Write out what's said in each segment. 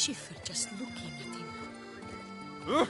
shiver just looking at him.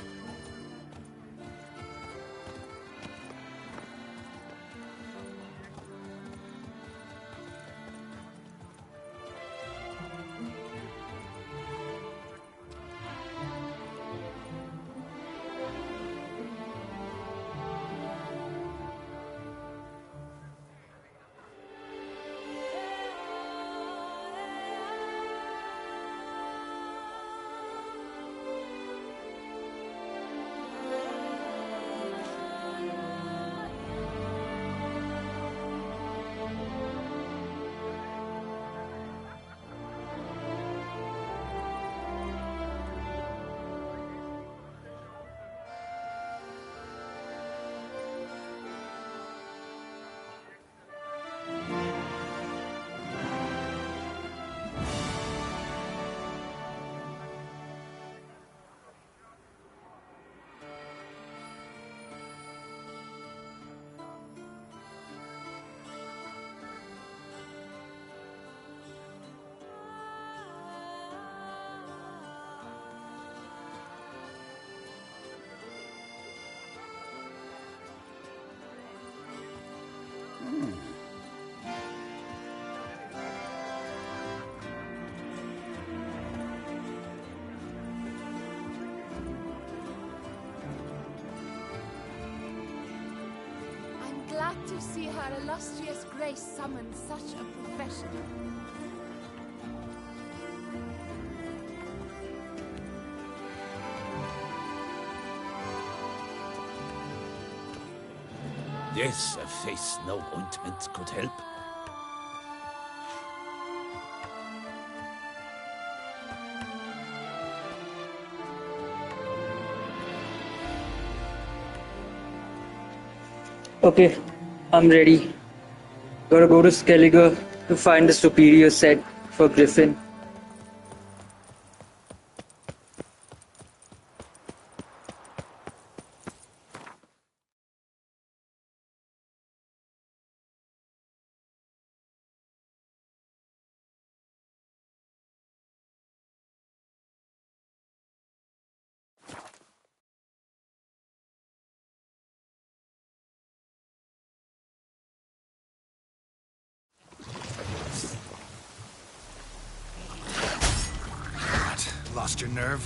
Glad to see her illustrious grace summon such a professional. Yes, a face no ointment could help. Okay, I'm ready. Gotta go to Skellige to find the superior set for Griffin. Lost your nerve?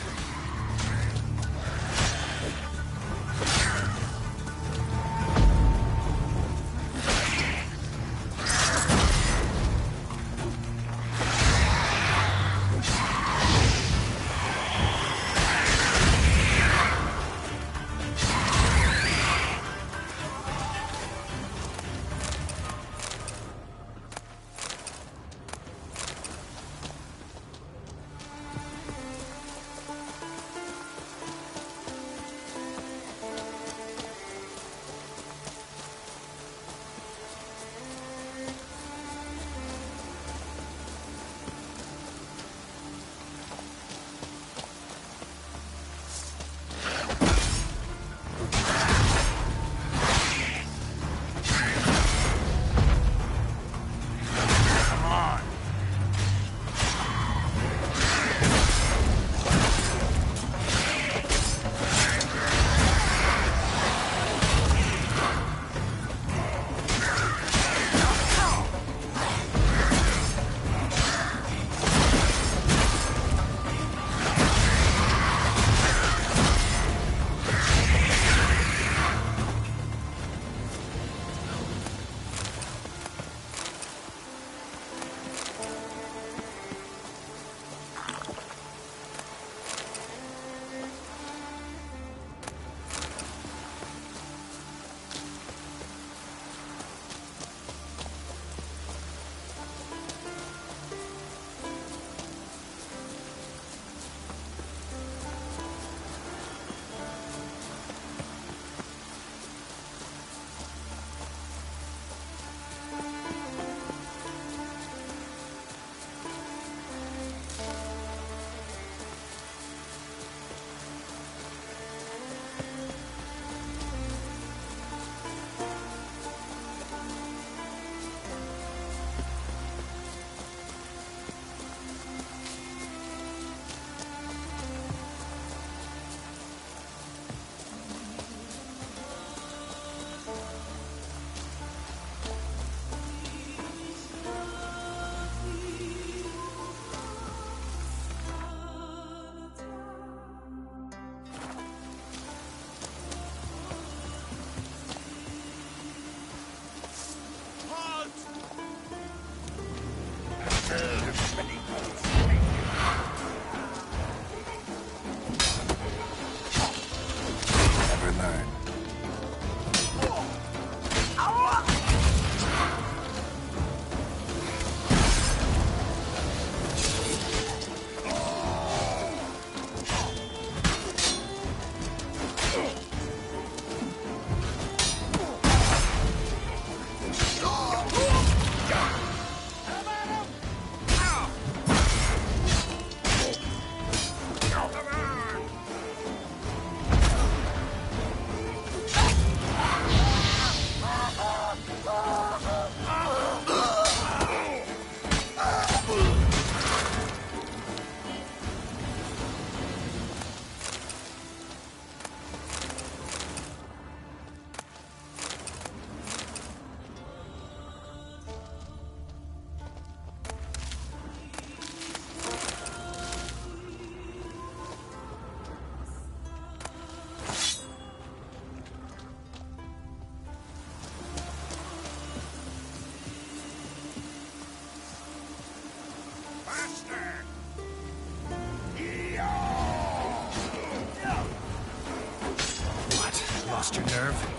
lost your nerve?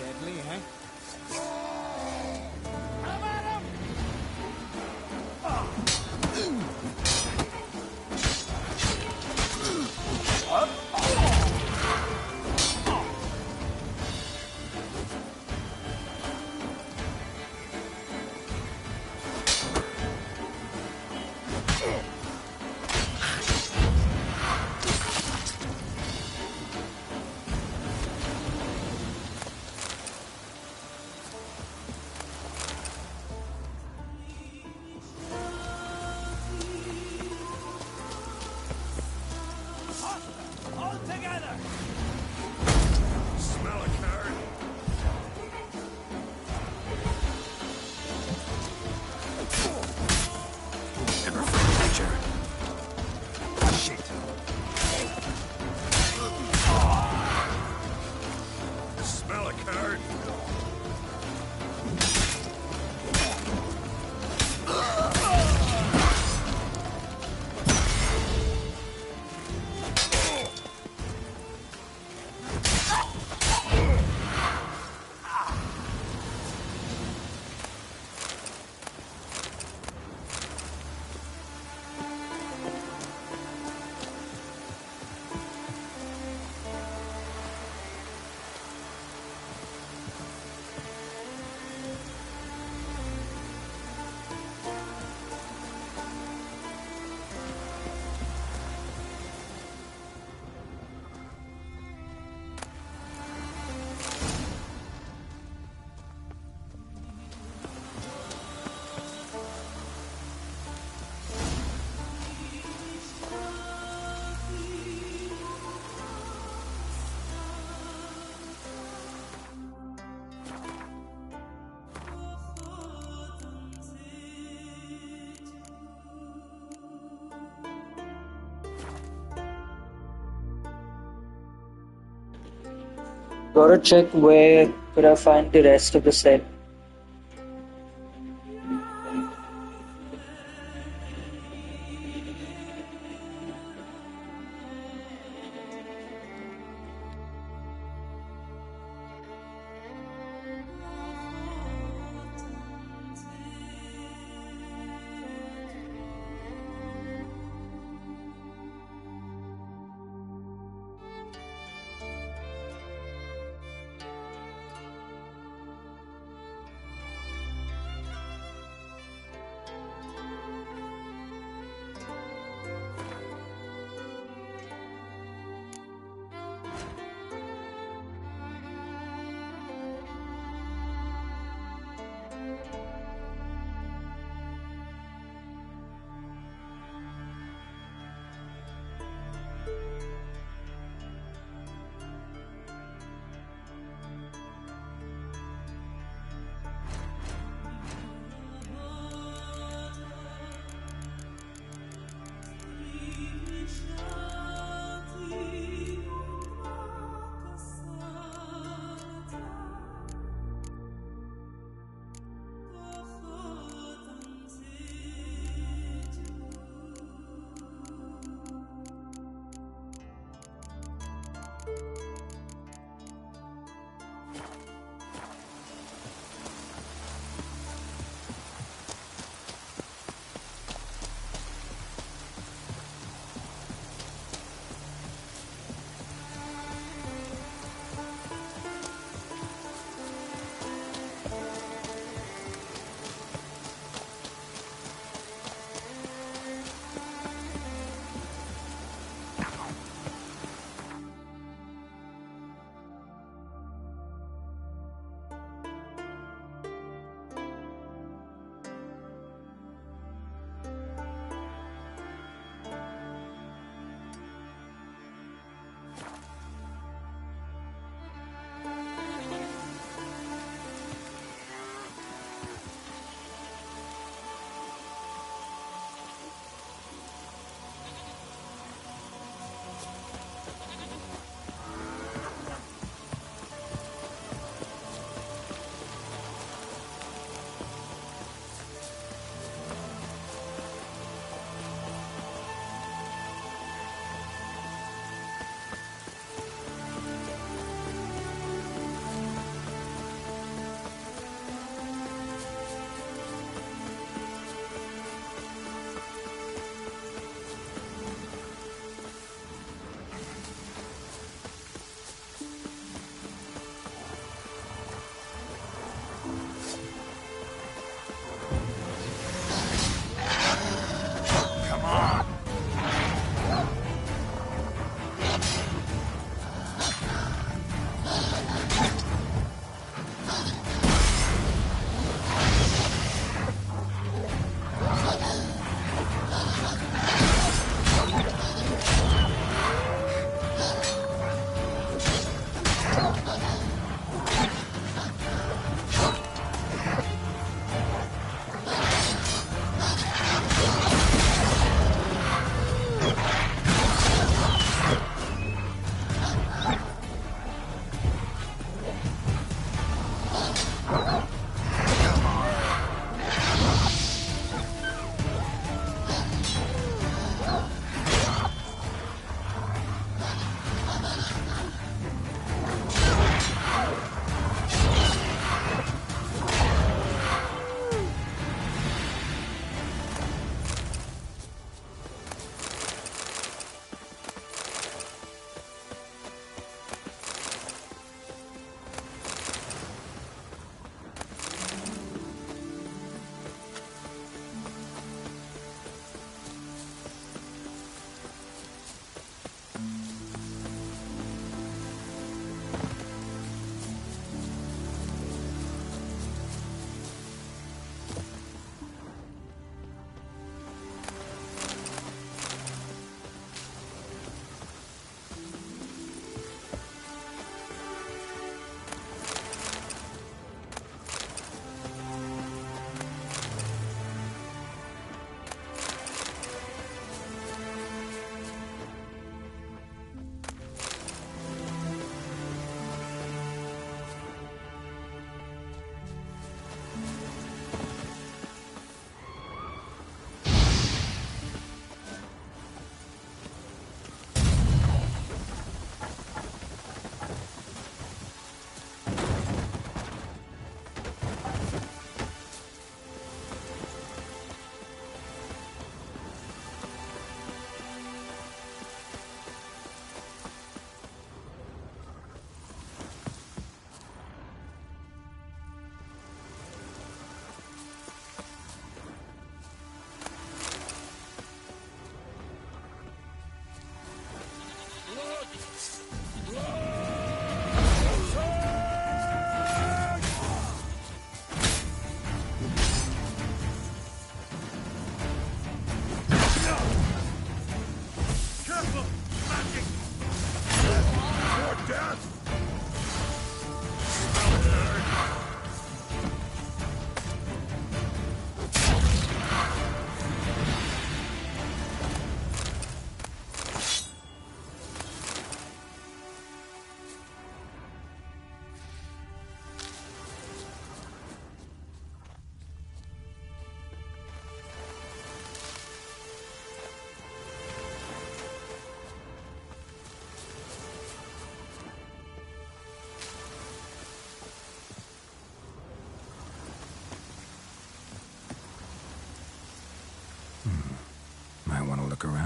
Deadly, huh? All together! Smell a card? Never friend nature. Shit. Smell a card? Gotta check where could I find the rest of the set.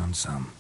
found some.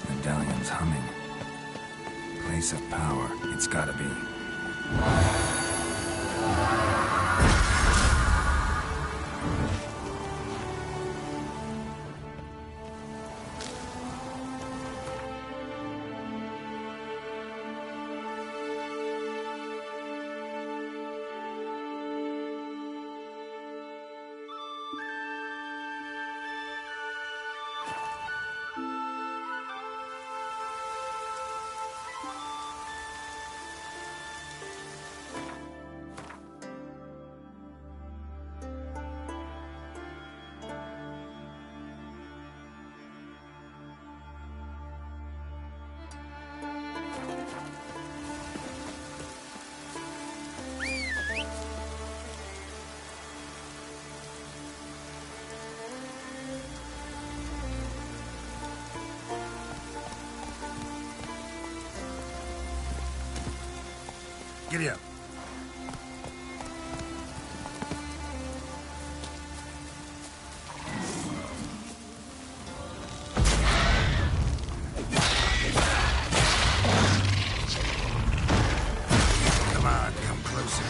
Medallion's humming. Place of power. It's gotta be. Giddy up. Come on, come closer.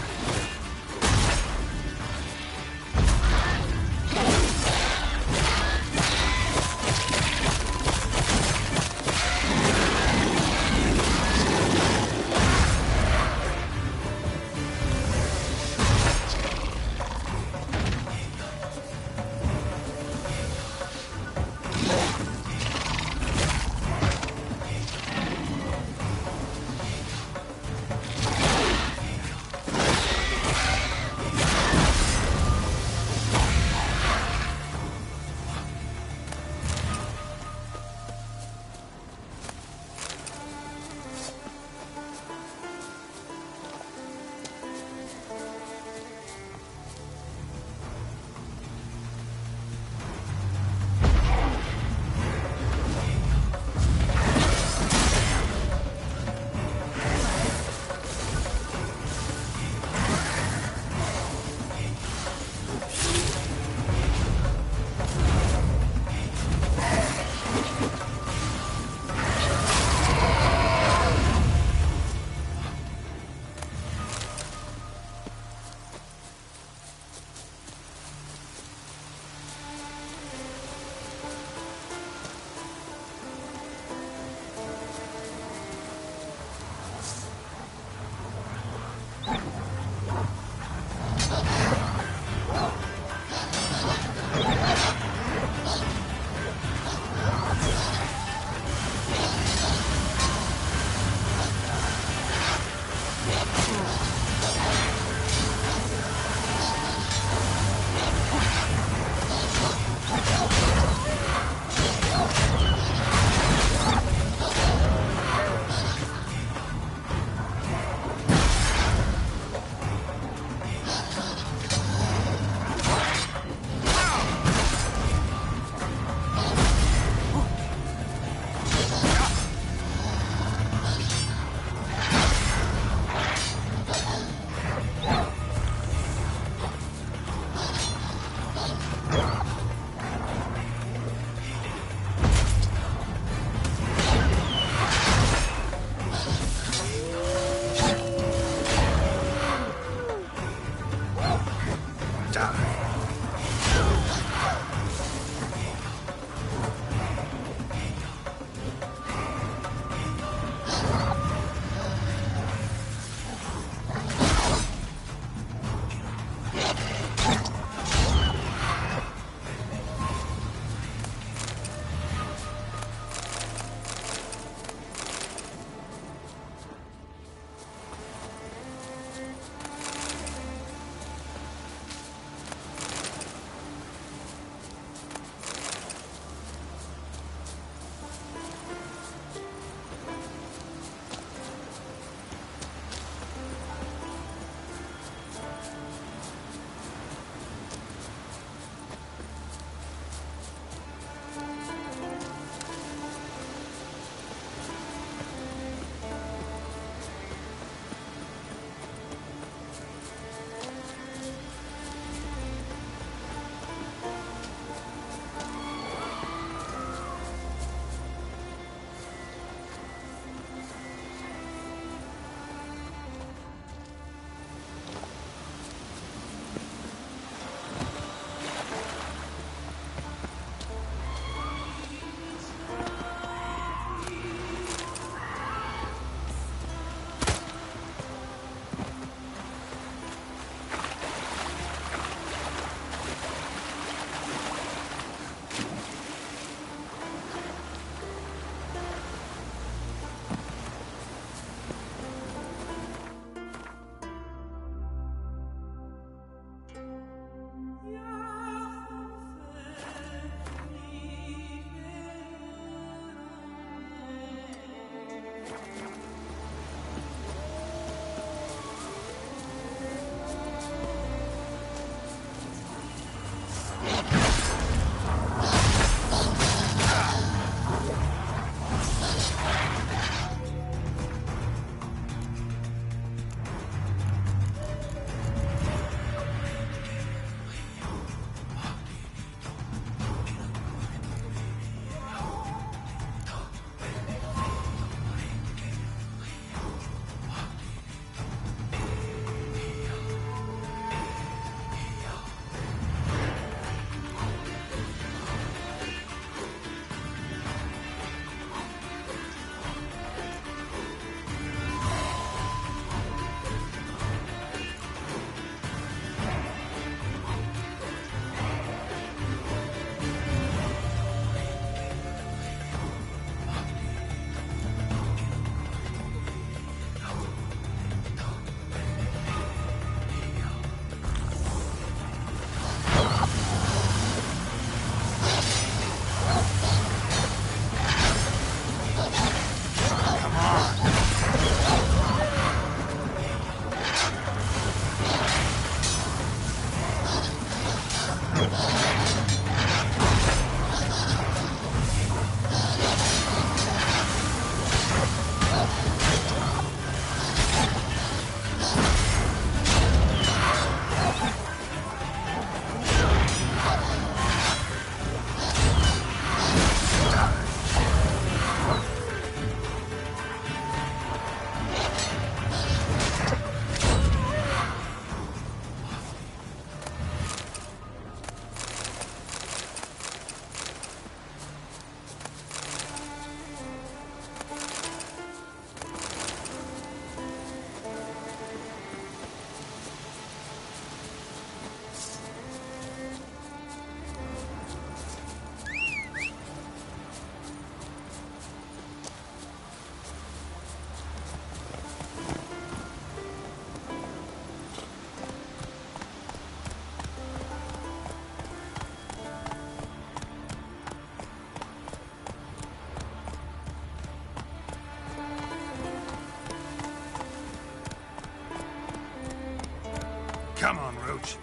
Come on, Roach.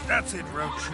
That's it, Roach.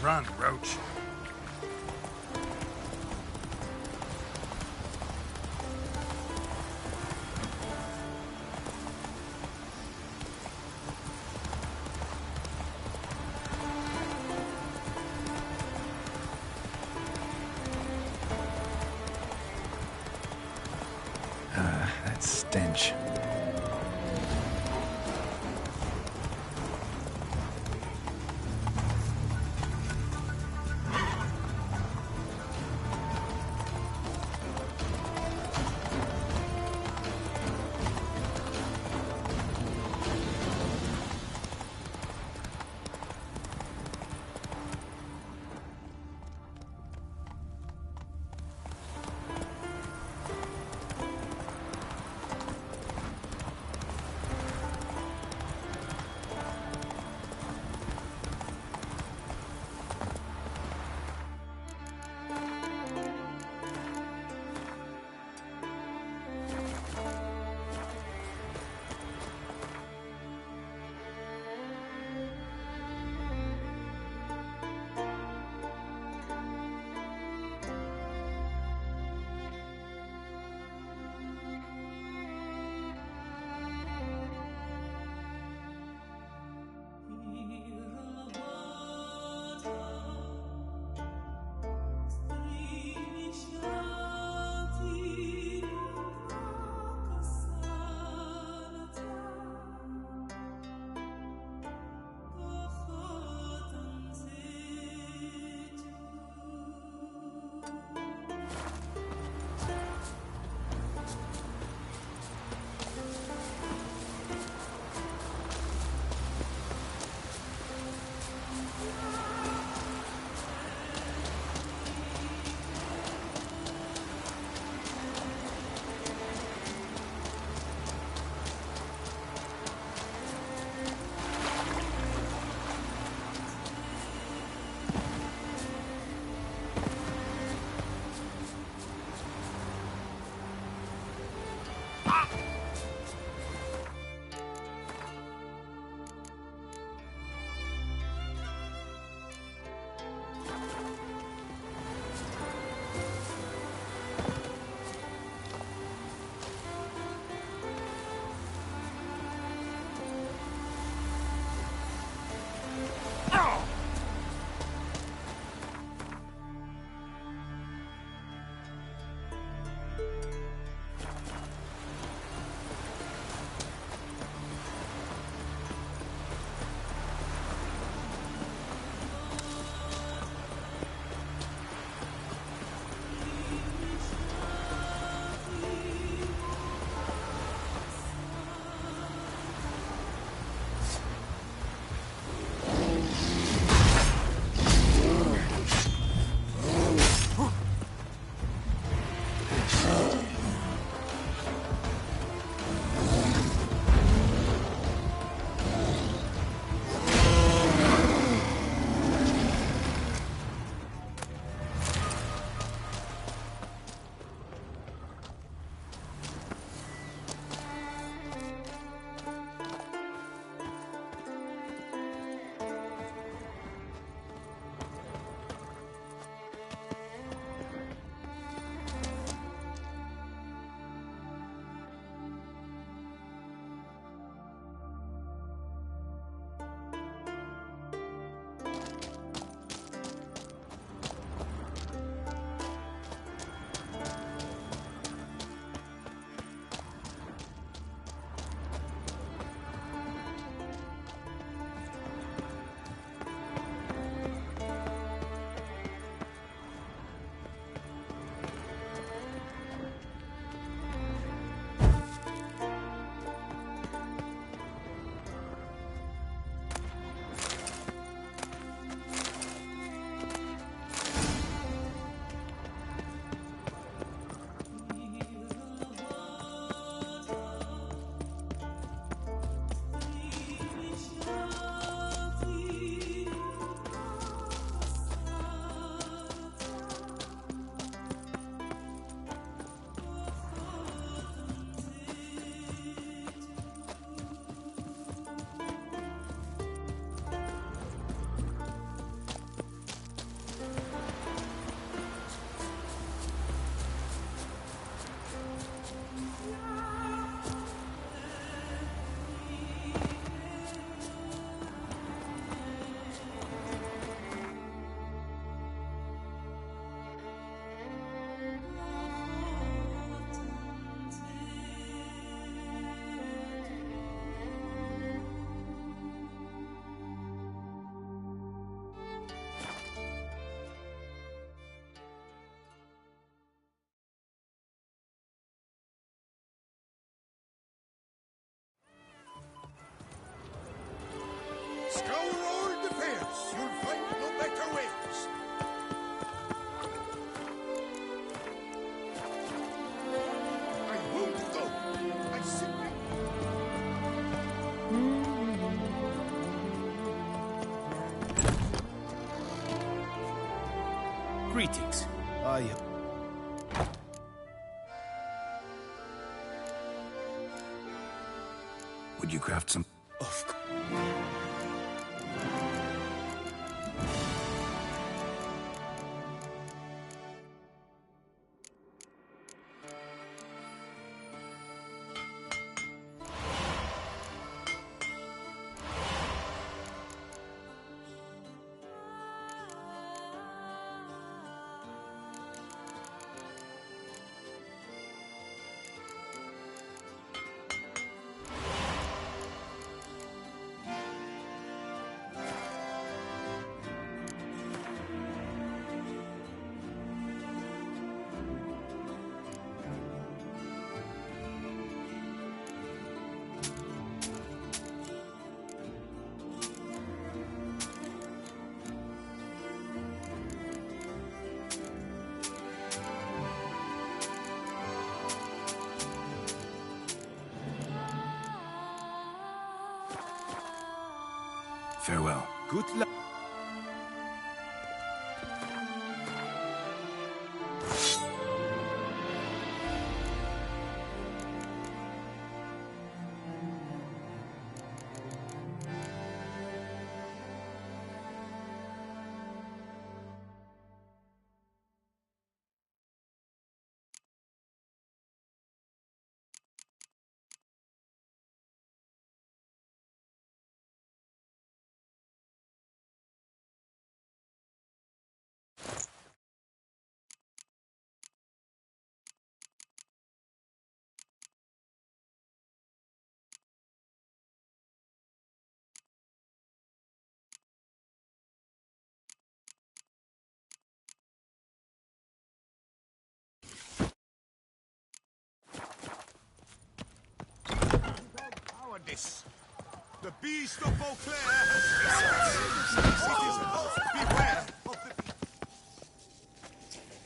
Run, Roach. That stench. Greetings. Would you craft some? Of course. Farewell. Good luck. Cowardice. The beast of Beauclair has beware of the...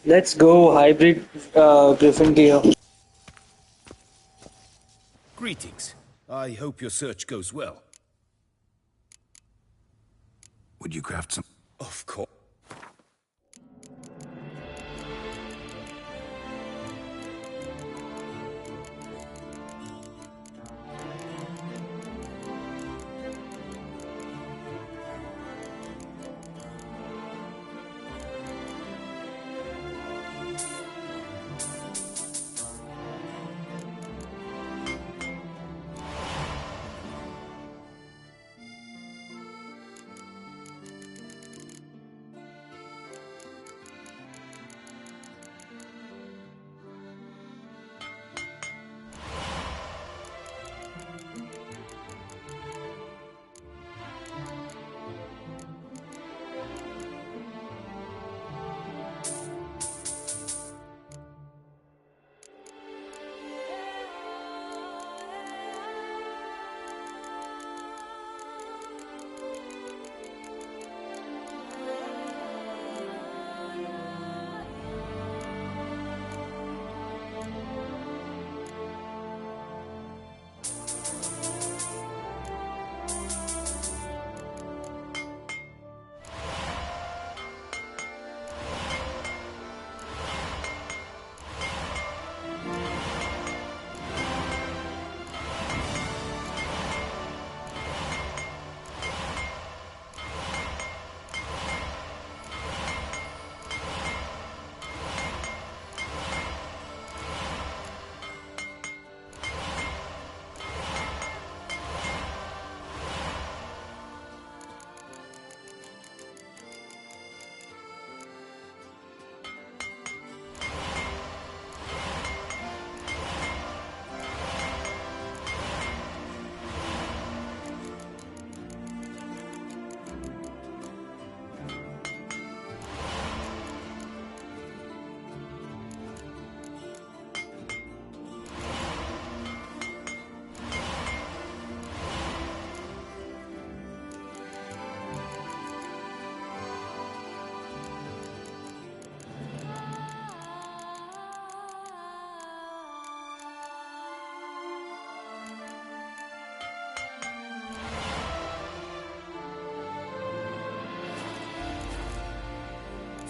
Let's go hybrid griffin gear. Greetings. I hope your search goes well. Would you craft some? Of course.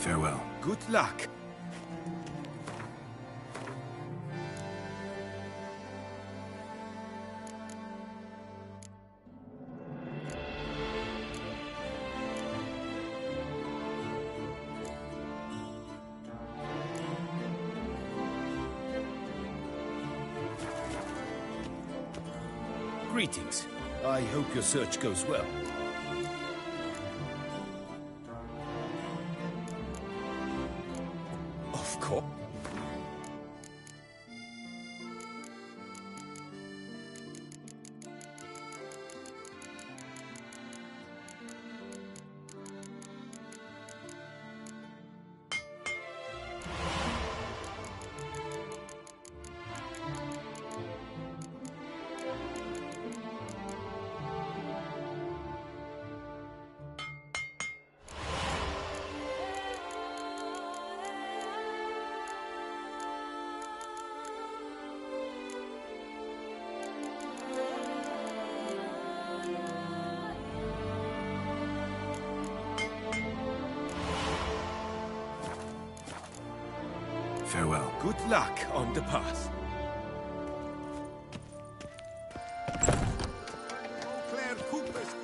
Farewell. Good luck. Greetings. I hope your search goes well. Of course. Farewell. Good luck on the path. Claire Cooper's.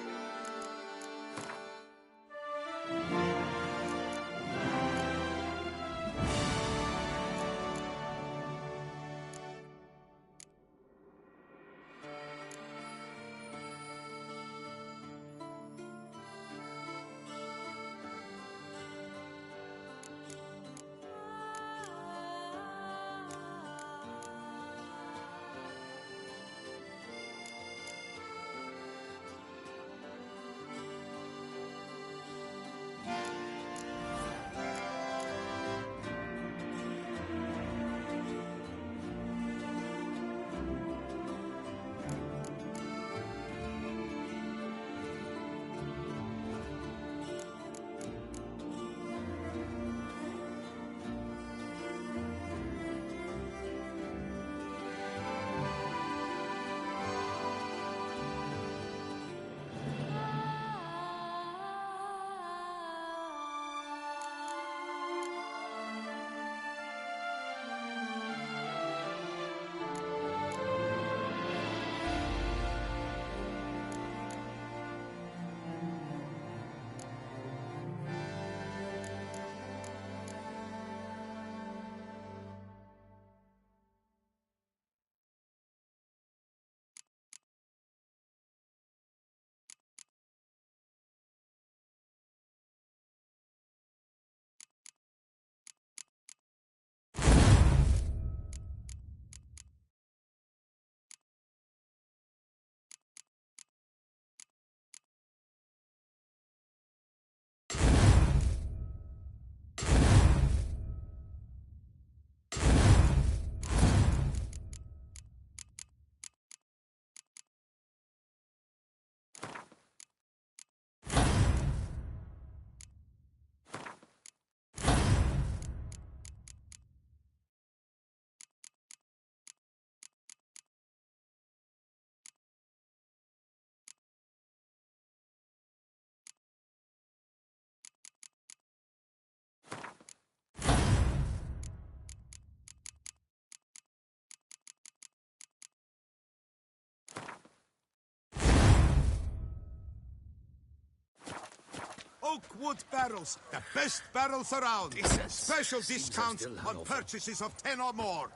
Oak wood barrels, the best barrels around. Special discounts on purchases of 10 or more.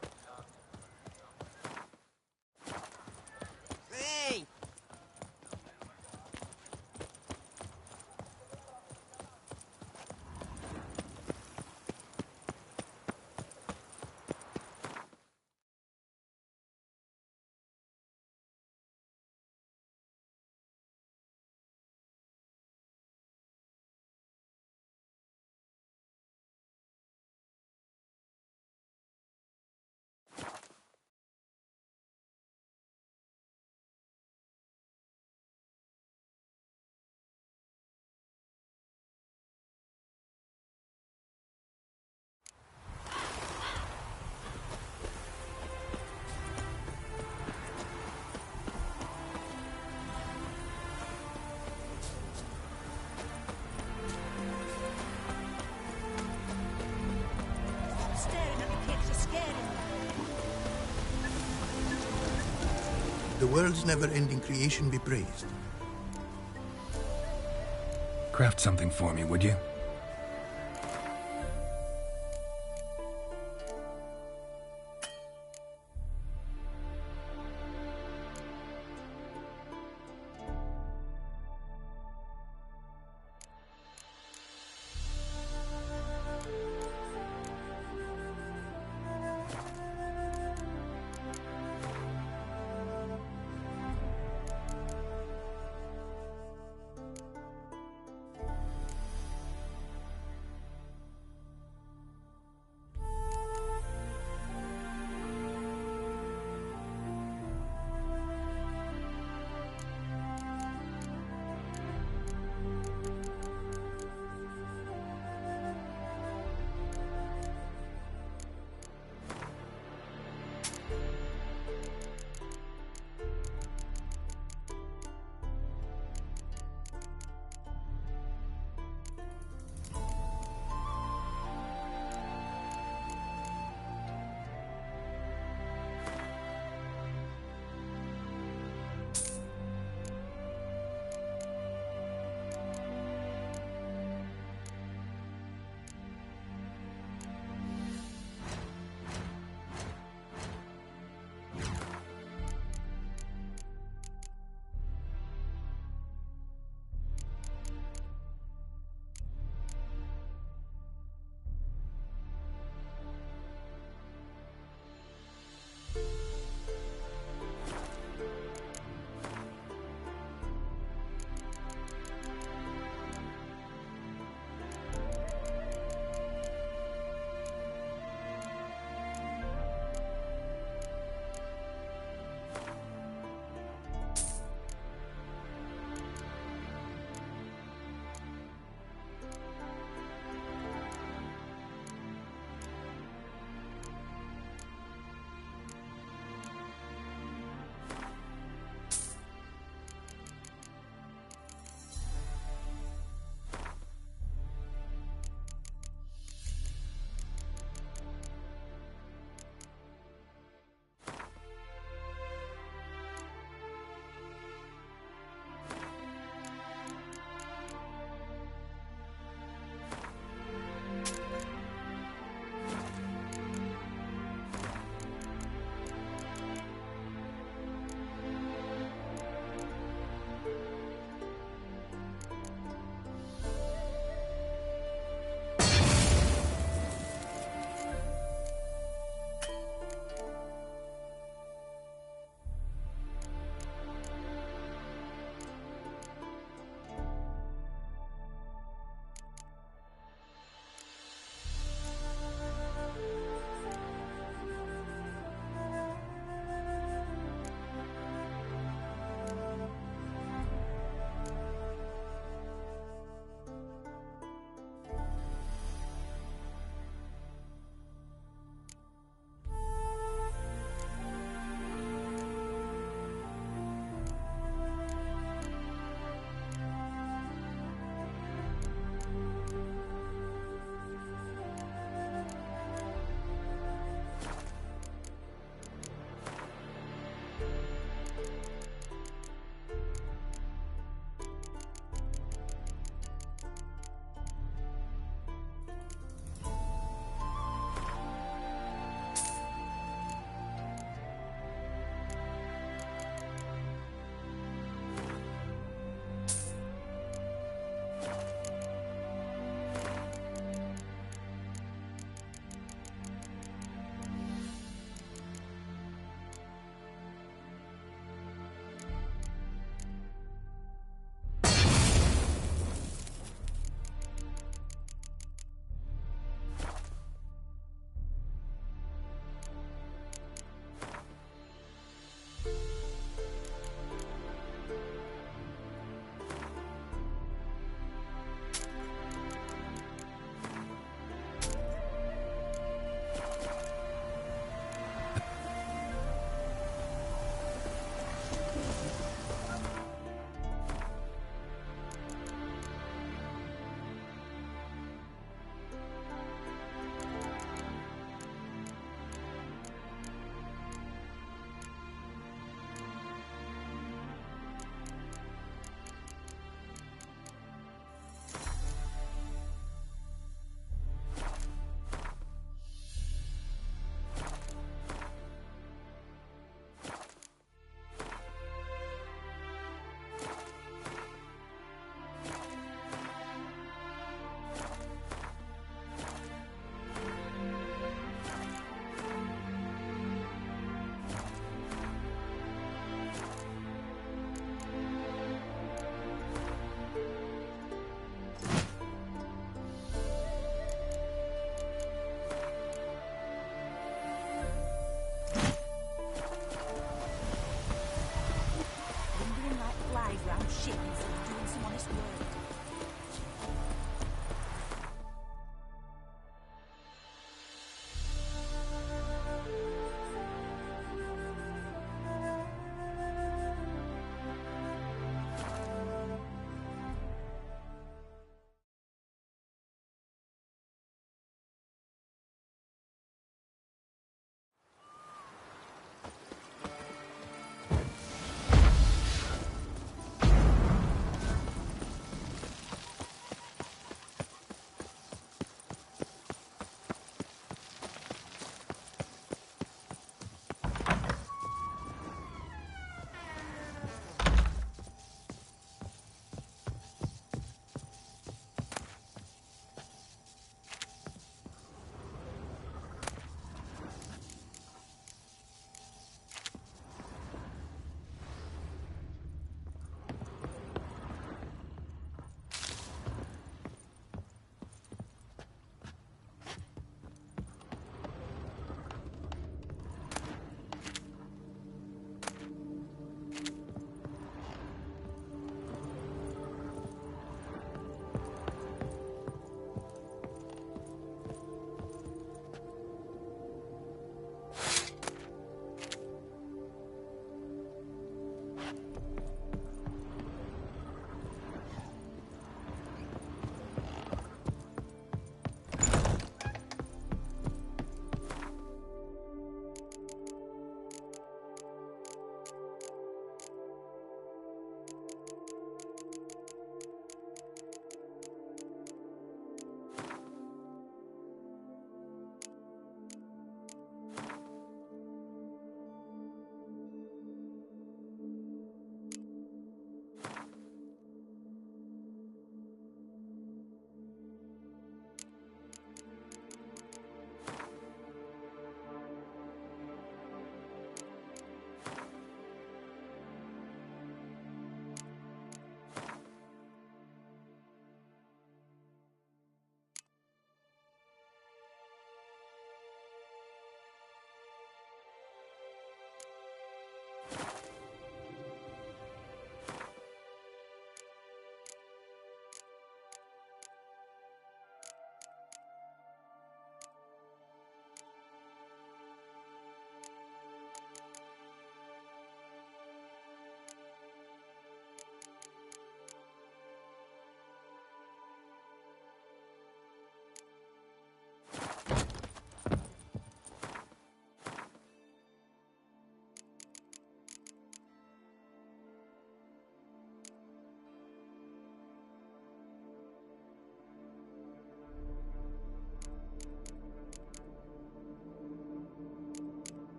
Hey! world's never-ending creation be praised. Craft something for me, would you?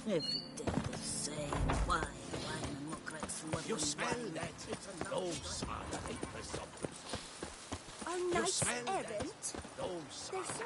Every day the same. Why the Mokrats what You smell that? No, son, I hate presumptuous. Are knights smell that? errant? No, son. They're so...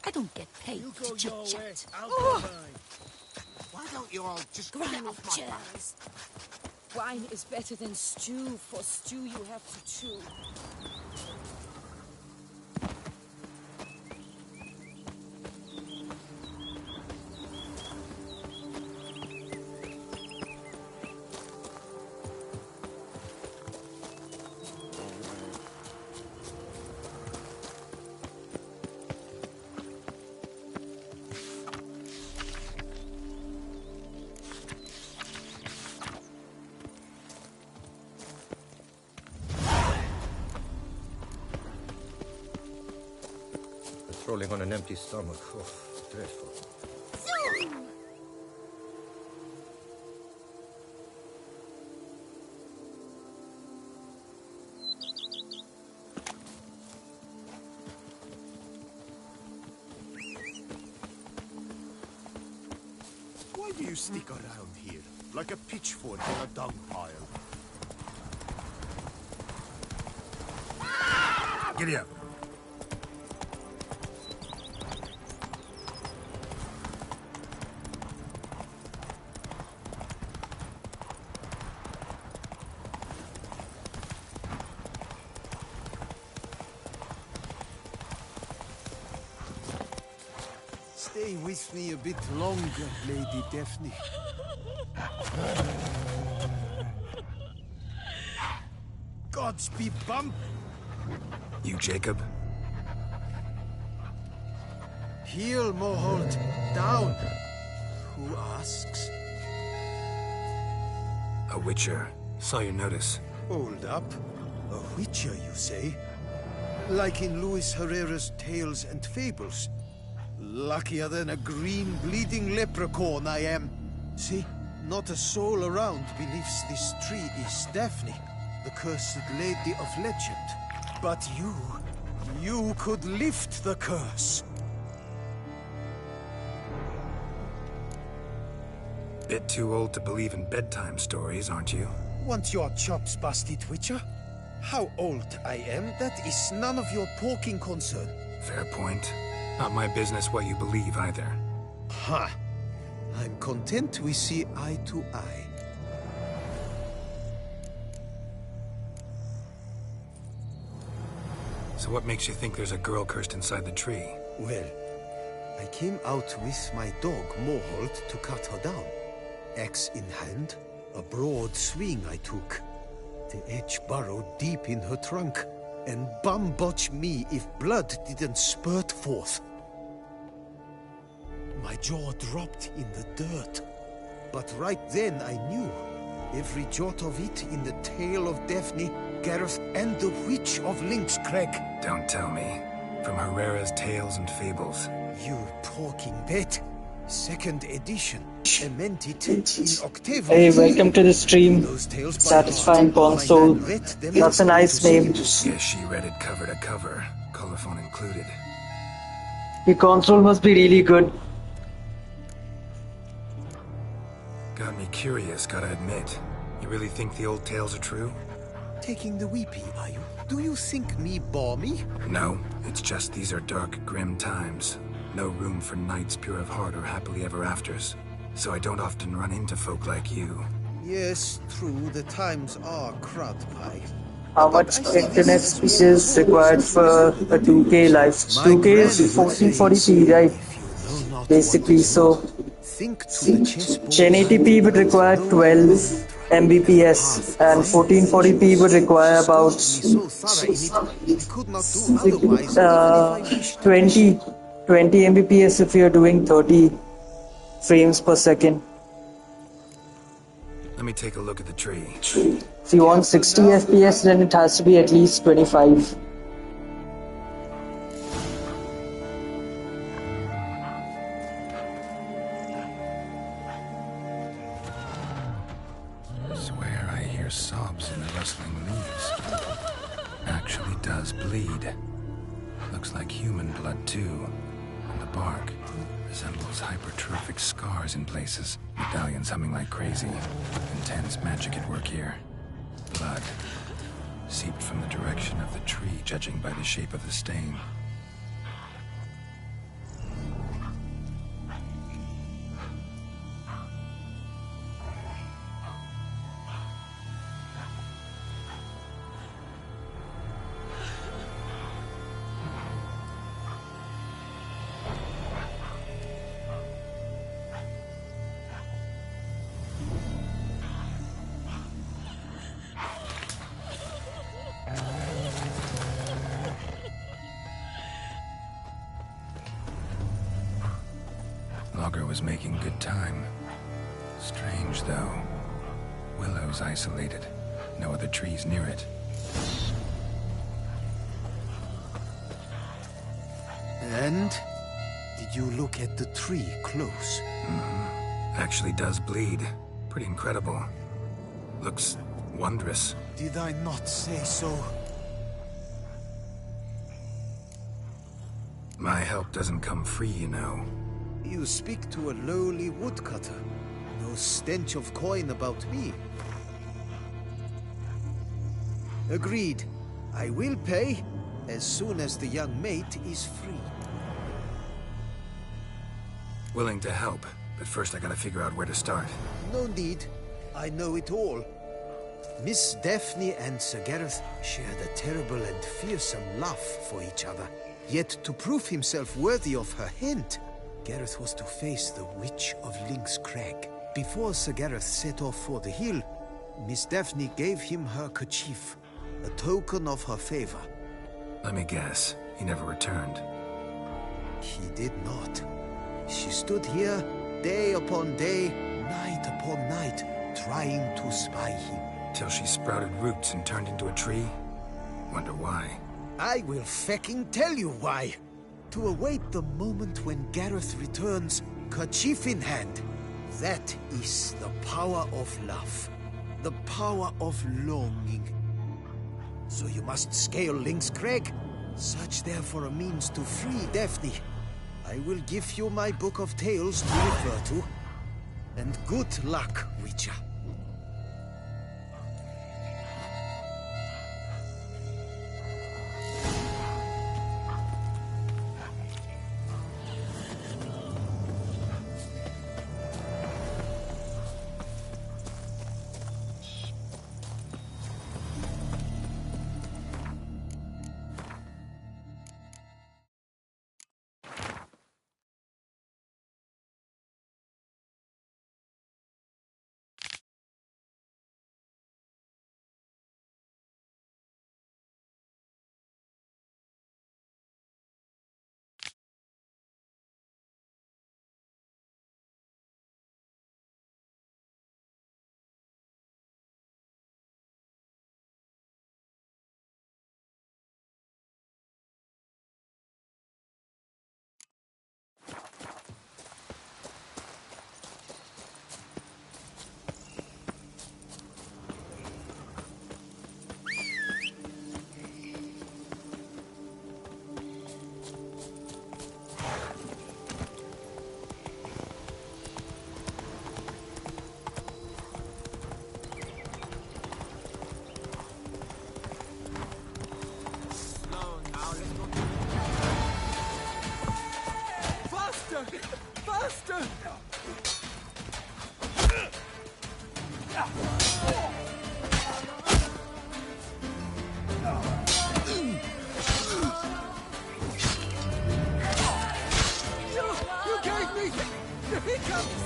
I don't get paid to chit-chat. Why don't you all just Get get off off my back? chairs. Wine is better than stew. For stew you have to chew. Patrolling on an empty stomach. Oh, dreadful. Why do you stick around here? Like a pitchfork in a dung pile. Giddy up. Stay with me a bit longer, Lady Daphne. Godspeed, bump! You, Jacob? Heel, Moholt. Down. Who asks? A witcher. Saw your notice. Hold up. A witcher, you say? Like in Luis Herrera's Tales and Fables. Luckier than a green bleeding leprechaun I am. See, not a soul around believes this tree is Daphne, the cursed lady of legend. But you could lift the curse. Bit too old to believe in bedtime stories, aren't you? Want your chops busted, Witcher? How old I am, that is none of your porking concern. Fair point. Not my business what you believe either. Ha! I'm content we see eye to eye. So what makes you think there's a girl cursed inside the tree? Well, I came out with my dog, Moholt, to cut her down. Axe in hand, a broad swing I took. The edge burrowed deep in her trunk, and bum-botch me if blood didn't spurt forth. My jaw dropped in the dirt. But right then I knew. Every jot of it in the tale of Daphne, Gareth, and the Witch of Lynxcrag. Don't tell me. From Herrera's Tales and Fables. You talking bet. Second edition. Amended in Octavo. Hey, welcome to the stream. Those tales by Satisfying heart. Console. My man read them That's a nice to name. soldiers. Yes, she read it cover to cover. Colophon included. The console must be really good. Got me curious, gotta admit. You really think the old tales are true? Taking the weepy, are you? Do you think me balmy? No, it's just these are dark, grim times. No room for knights pure of heart or happily ever afters. so I don't often run into folk like you. Yes, true, the times are crud pie. How much internet speed is required for a 2K live? 2K is 1440p, right? Basically, so Think to the chessboard 1080p would require 12 Mbps and 1440p would require about so thorough in it, I could not do otherwise, even if I wished. 20 Mbps if you're doing 30 frames per second. Let me take a look at the tree. If you want 60 FPS, then it has to be at least 25. Swear I hear sobs in the rustling leaves. Actually does bleed. Looks like human blood too. And the bark resembles hypertrophic scars in places. Medallions humming like crazy. Intense magic at work here. Blood seeped from the direction of the tree, judging by the shape of the stain. Logger was making good time. Strange, though. Willow's isolated. No other trees near it. And? Did you look at the tree close? Actually does bleed. Pretty incredible. Looks wondrous. Did I not say so? My help doesn't come free, you know. You speak to a lowly woodcutter. No stench of coin about me. Agreed. I will pay as soon as the young mate is free. Willing to help, but first I gotta figure out where to start. No need. I know it all. Miss Daphne and Sir Gareth shared a terrible and fearsome love for each other. Yet to prove himself worthy of her hint, Gareth was to face the Witch of Lynx Crag. Before Sir Gareth set off for the hill, Miss Daphne gave him her kerchief, a token of her favor. Let me guess, he never returned. He did not. She stood here, day upon day, night upon night, trying to spy him. Till she sprouted roots and turned into a tree? Wonder why. I will fecking tell you why. To await the moment when Gareth returns, kerchief in hand. That is the power of love. The power of longing. So you must scale Lynx Crag. Search there for a means to free Daphne. I will give you my book of tales to refer to. And good luck, Witcher. You gave me the hiccups!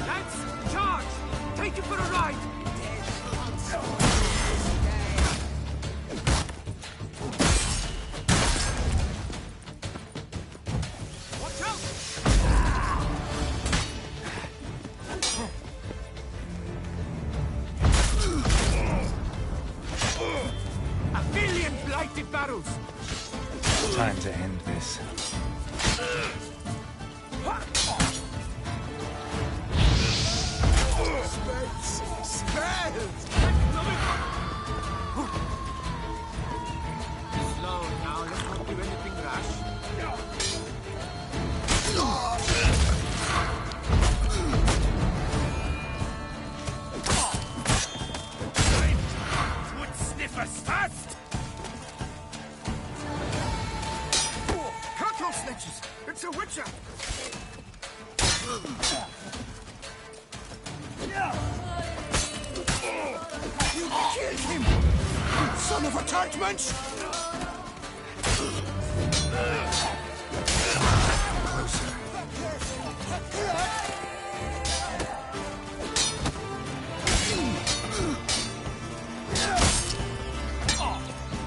Lads, charge! Take you for a ride! Watch out! A million blighted barrels! Time to end this. Spells! Slow now, let's not do anything rash. Wood sniffers fast! Cattle snitches! It's a witcher! You killed him! You son of a tart-munch!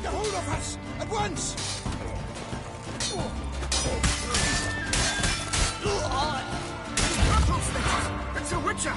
Get hold of us! At once! Cattle snitches! It's a witcher!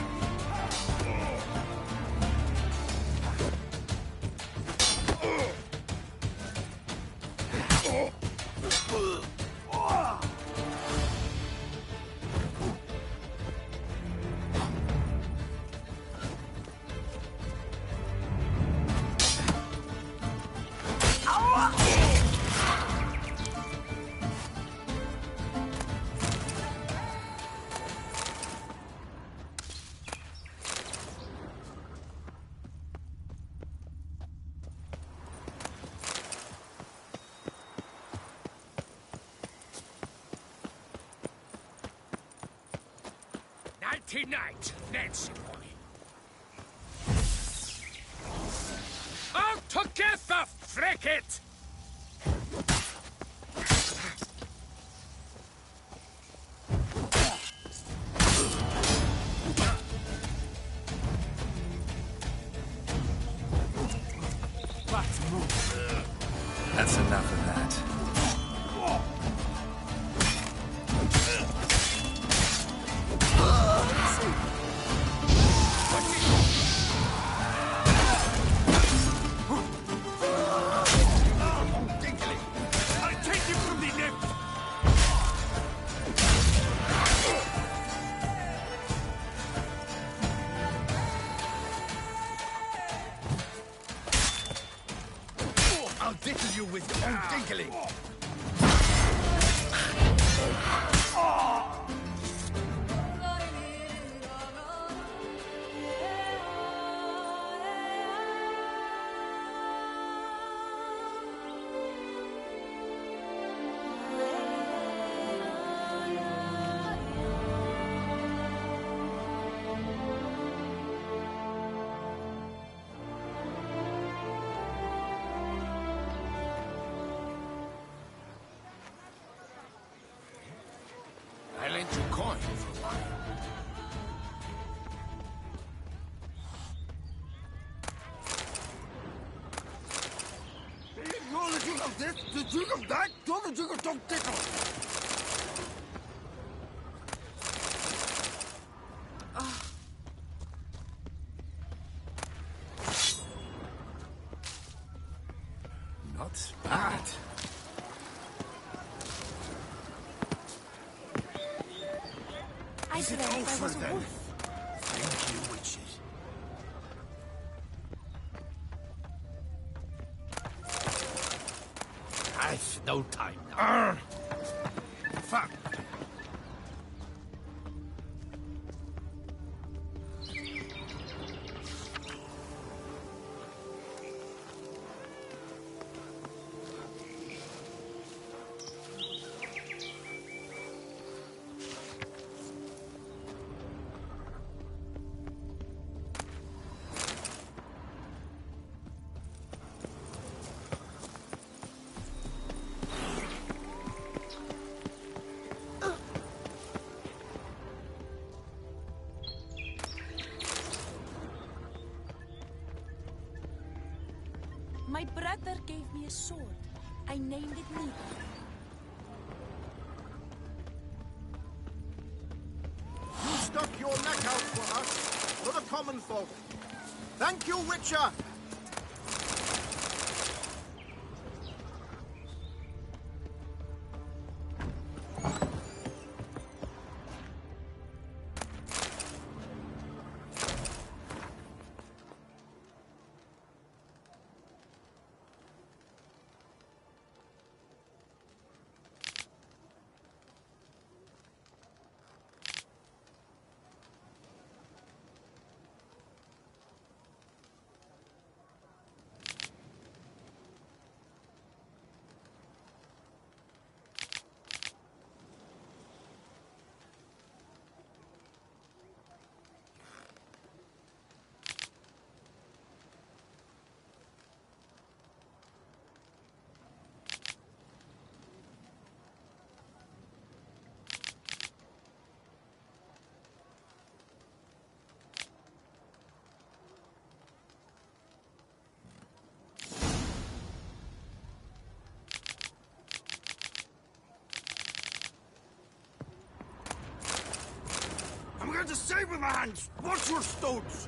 Night, Nancy boy. Out together, frick it! Let's move. That's enough of that. I'll take you from the left! I'll dickle you with your own dinkling! I lent you coin for a while. You're the Duke of this, the Duke of that, you're the Duke of Don't Tickle! Not bad. I dreamt I was a wolf. Thank you, witches. I've no time now. Fuck! My brother gave me a sword. I named it Nida. You stuck your neck out for us, for the common folk. Thank you, Witcher! I'm going to save with my hands! Watch your stones!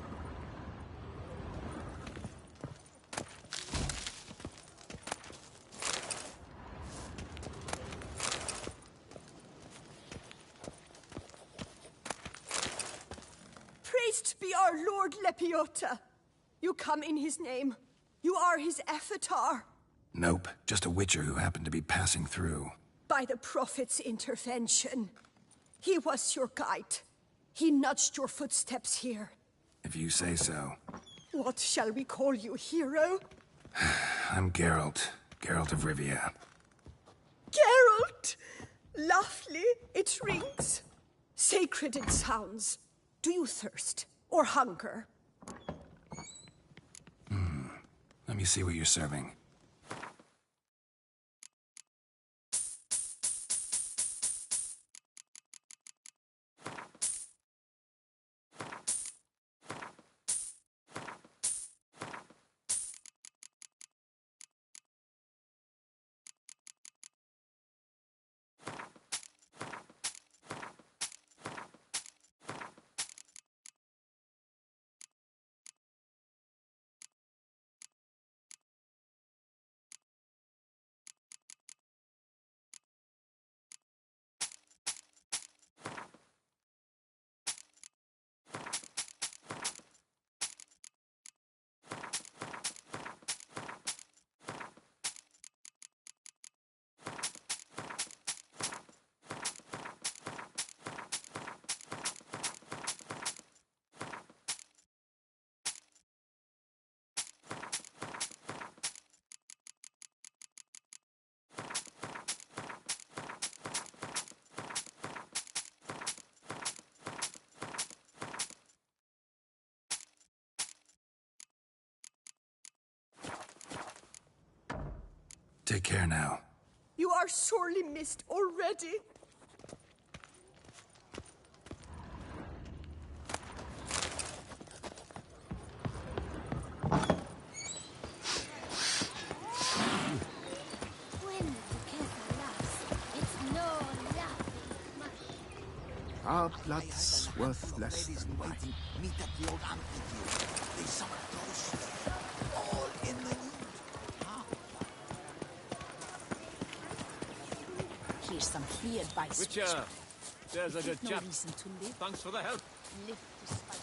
Praised be our Lord Lepiota. You come in his name. You are his avatar. Nope, just a witcher who happened to be passing through. By the prophet's intervention. He was your guide. He nudged your footsteps here. If you say so. What shall we call you, hero? I'm Geralt. Geralt of Rivia. Geralt! Lovely, it rings. Sacred it sounds. Do you thirst or hunger? Let me see what you're serving. Take care now. You are sorely missed already. When you kiss a lass, it's no laughing. Our blood's worth less than wine. Meet at the old amphitheater. They summoned Toussaint. All in the nude. Here's some free advice. Witcher, there's a good No chap. reason to live. Thanks for the help. Live despite.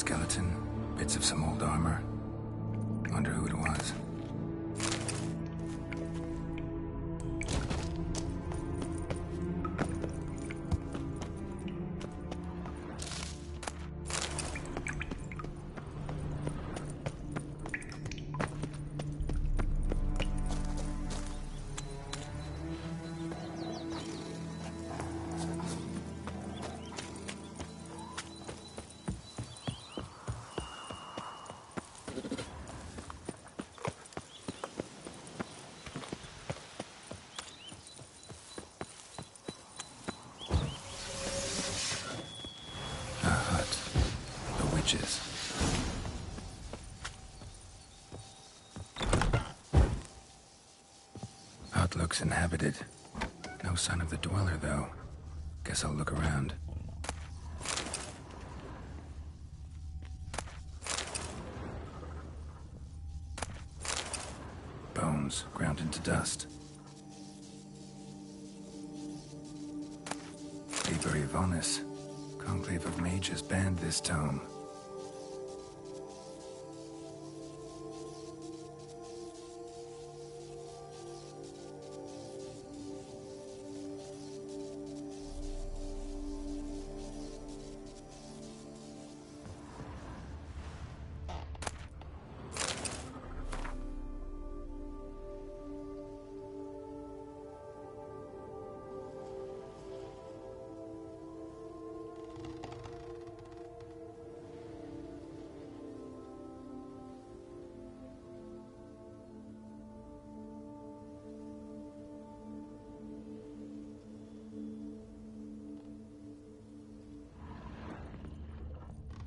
skeleton, bits of some old armor. Wonder who it was. Hut looks inhabited. No sign of the dweller, though. Guess I'll look around. Bones ground into dust. Liber Ivonis. Conclave of mages banned this tome.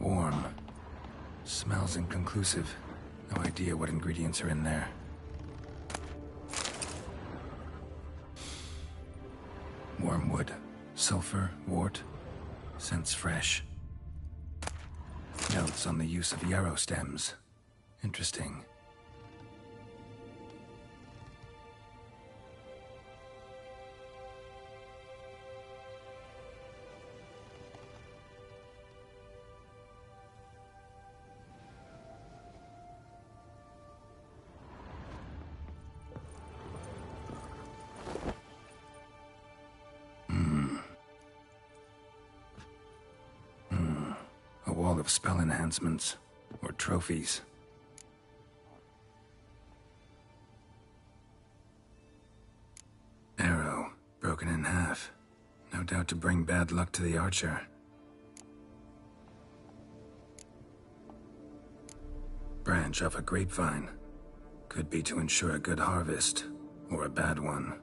Warm. Smells inconclusive. No idea what ingredients are in there. Wormwood. Sulfur. Wort. Scents fresh. Notes on the use of yarrow stems. Interesting. A wall of spell enhancements, or trophies. Arrow, broken in half. No doubt to bring bad luck to the archer. Branch off a grapevine. Could be to ensure a good harvest, or a bad one.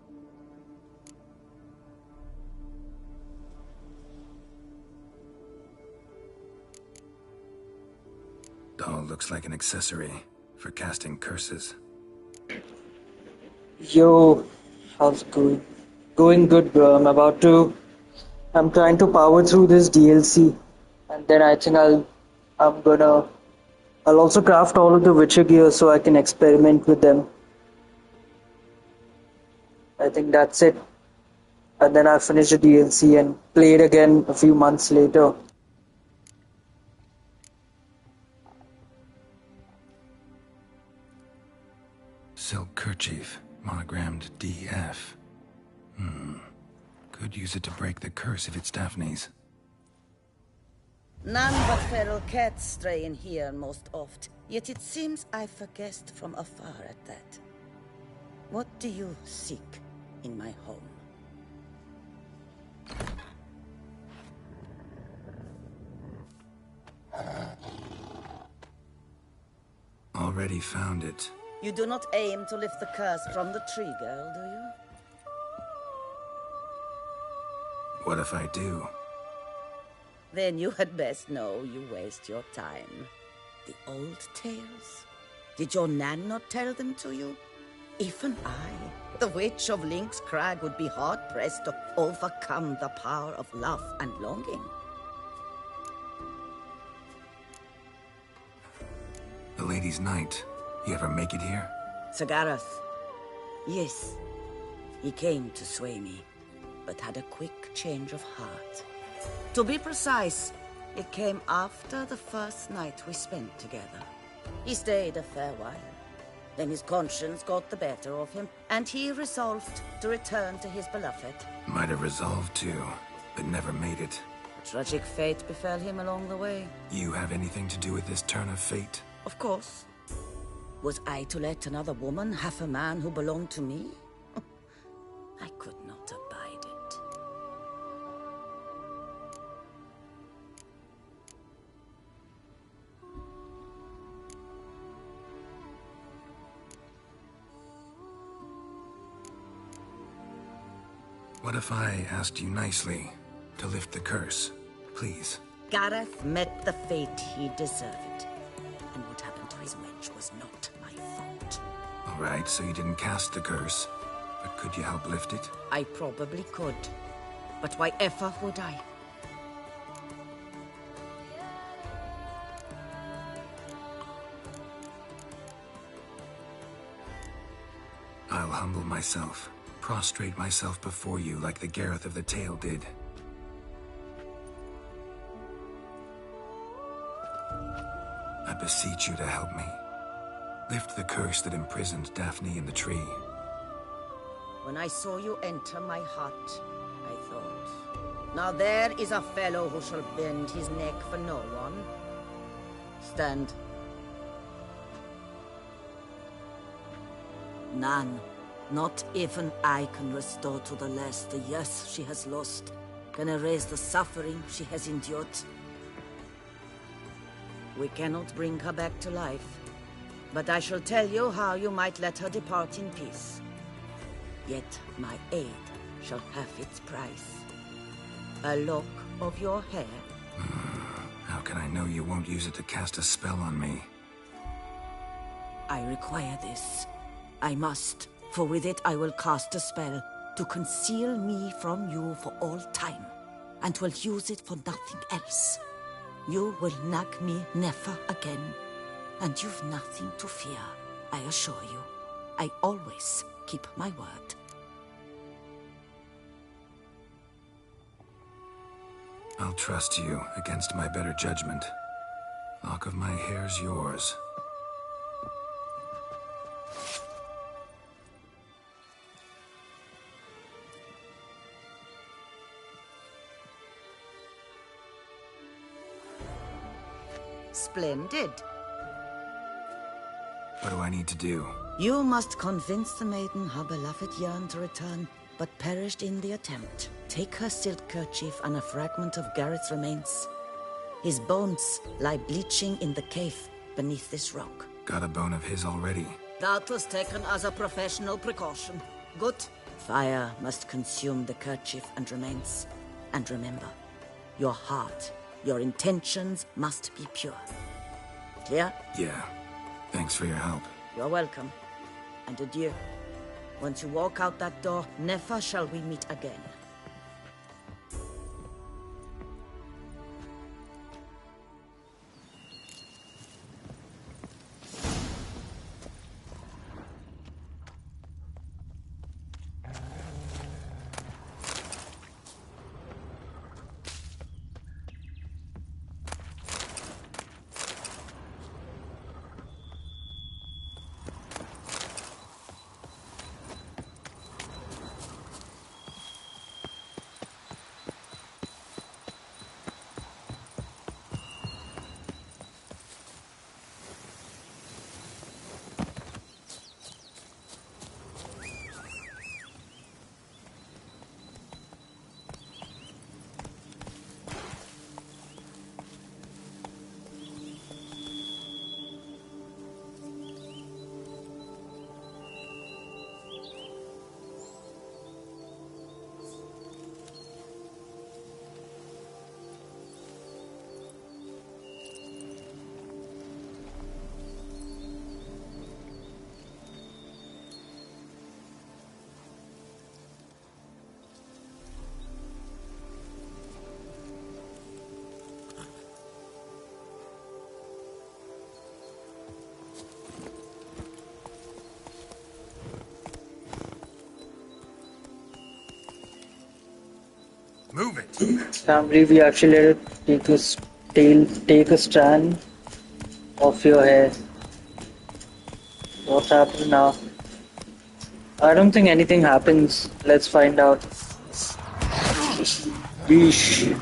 Doll looks like an accessory for casting curses. Yo, how's it going? Going good, bro. I'm trying to power through this DLC, and then I think I'll also craft all of the Witcher gear so I can experiment with them. I think that's it. And then I'll finish the DLC and play it again a few months later. Silk kerchief, monogrammed DF. Could use it to break the curse if it's Daphne's. None but feral cats stray in here most oft, yet it seems I've guessed from afar at that. What do you seek in my home? Already found it. You do not aim to lift the curse from the tree girl, do you? What if I do? Then you had best know you waste your time. The old tales? Did your Nan not tell them to you? Even I, the Witch of Lynx Crag, would be hard-pressed to overcome the power of love and longing. The Lady's Knight. You ever make it here? Sagarath. Yes. He came to sway me, but had a quick change of heart. To be precise, It came after the first night we spent together. He stayed a fair while. Then his conscience got the better of him, and he resolved to return to his beloved. Might have resolved to, but never made it. A tragic fate befell him along the way. You have anything to do with this turn of fate? Of course. Was I to let another woman have a man who belonged to me? I could not abide it. What if I asked you nicely to lift the curse, please? Gareth met the fate he deserved. And what happened to his wench was not my fault. All right, so you didn't cast the curse, but could you help lift it? I probably could. But why ever would I? I'll humble myself, prostrate myself before you like the Gareth of the Tale did. I beseech you to help me. Lift the curse that imprisoned Daphne in the tree. When I saw you enter my heart, I thought, now there is a fellow who shall bend his neck for no one. Stand. None, not even I, can restore to the lass the years she has lost, can erase the suffering she has endured. We cannot bring her back to life, but I shall tell you how you might let her depart in peace. Yet my aid shall have its price. A lock of your hair. How can I know you won't use it to cast a spell on me? I require this. I must, for with it I will cast a spell to conceal me from you for all time, and will use it for nothing else. You will nag me never again, and you've nothing to fear, I assure you. I always keep my word. I'll trust you against my better judgment. Lock of my hair's yours. Splendid. What do I need to do? You must convince the maiden her beloved yearned to return, but perished in the attempt. Take her silk kerchief and a fragment of Gareth's remains. His bones lie bleaching in the cave beneath this rock. Got a bone of his already. That was taken as a professional precaution. Good. Fire must consume the kerchief and remains. And remember, your heart, your intentions must be pure. Clear? Yeah. Thanks for your help. You're welcome. And adieu. Once you walk out that door, never shall we meet again. Move it! Can't believe we actually let it take us take a strand of your hair. What happened now? I don't think anything happens. Let's find out. Yeesh.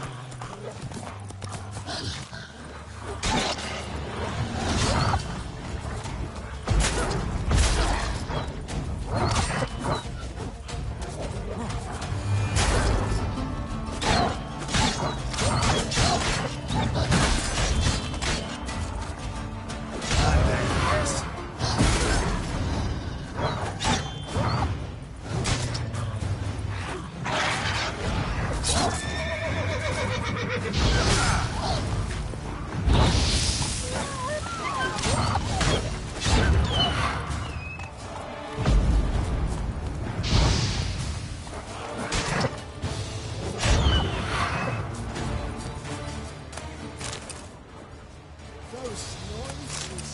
Those noises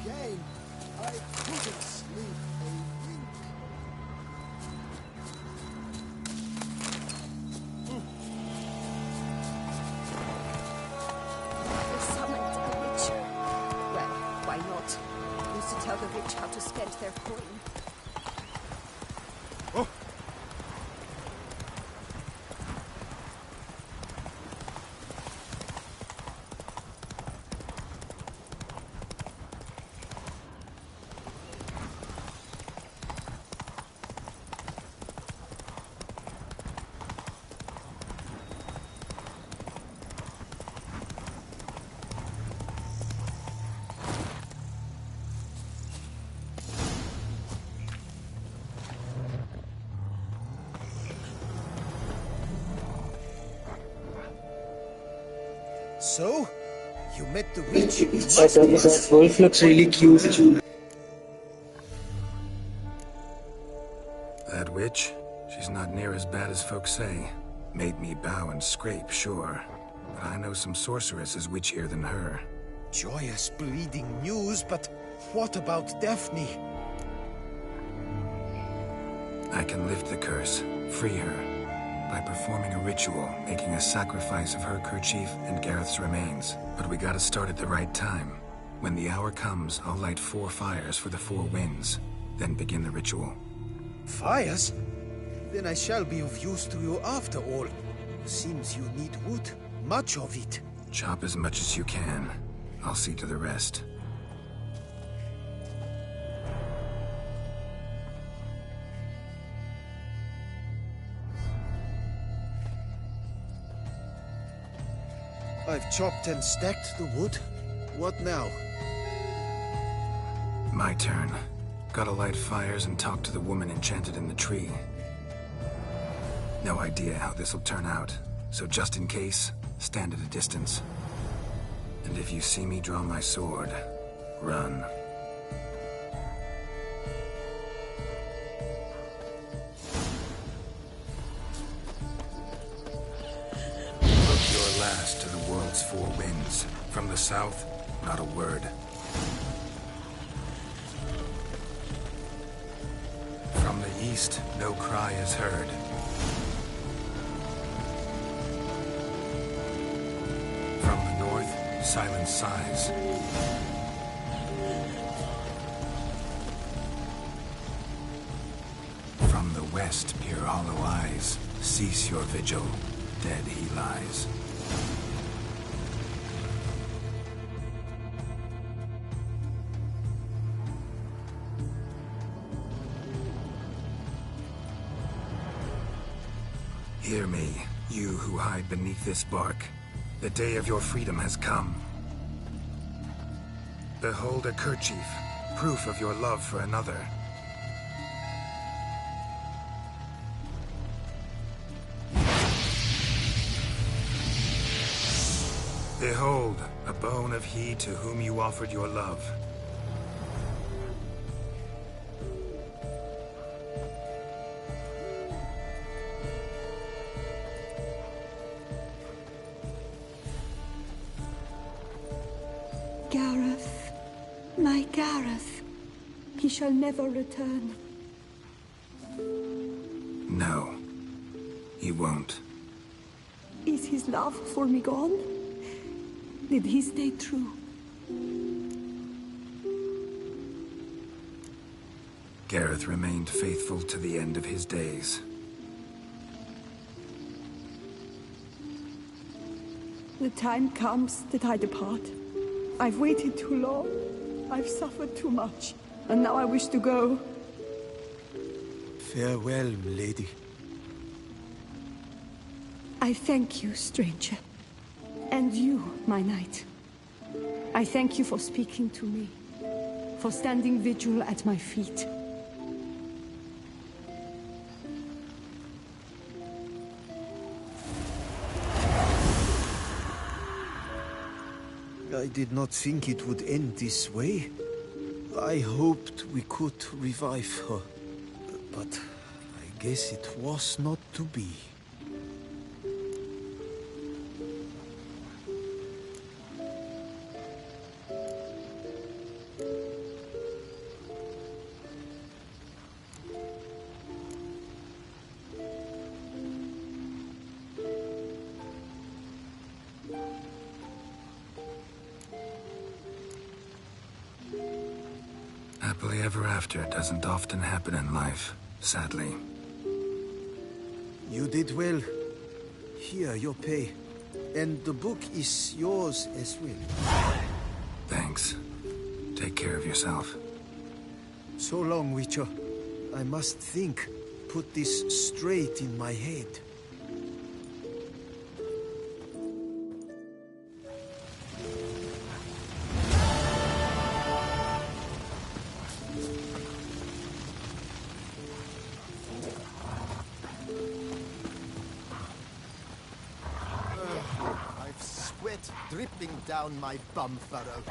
again. I couldn't sleep a wink. They summoned a witch. Well, why not? Used to tell the rich how to spend their coin. So, you met the witch. You must That wolf looks really cute. That witch? She's not near as bad as folks say. Made me bow and scrape, sure. But I know some sorceresses witchier than her. Joyous bleeding news, but what about Daphne? I can lift the curse, free her, by performing a ritual, making a sacrifice of her kerchief and Gareth's remains. But we gotta start at the right time. When the hour comes, I'll light 4 fires for the 4 winds, then begin the ritual. Fires? Then I shall be of use to you after all. Seems you need wood. Much of it. Chop as much as you can. I'll see to the rest. I've chopped and stacked the wood. What now? My turn. Gotta light fires and talk to the woman enchanted in the tree. No idea how this'll turn out, so just in case, stand at a distance. And if you see me draw my sword, run. Look your last to the world's 4 winds. From the south, not a word. From the east, no cry is heard. From the north, silence sighs. From the west, peer hollow eyes. Cease your vigil, dead he lies. Hear me, you who hide beneath this bark. The day of your freedom has come. Behold a kerchief, proof of your love for another. Behold, a bone of he to whom you offered your love. Gareth, my Gareth, he shall never return. No, he won't. Is his love for me gone? Did he stay true? Gareth remained faithful to the end of his days. The time comes that I depart. I've waited too long. I've suffered too much. And now I wish to go. Farewell, milady. I thank you, stranger. And you, my knight. I thank you for speaking to me. For standing vigil at my feet. I did not think it would end this way. I hoped we could revive her. But I guess it was not to be. Happily ever after doesn't often happen in life, sadly. You did well. Here, your pay. And the book is yours as well. Thanks. Take care of yourself. So long, Witcher. I must think. Put this straight in my head. I've sweat dripping down my bum furrow.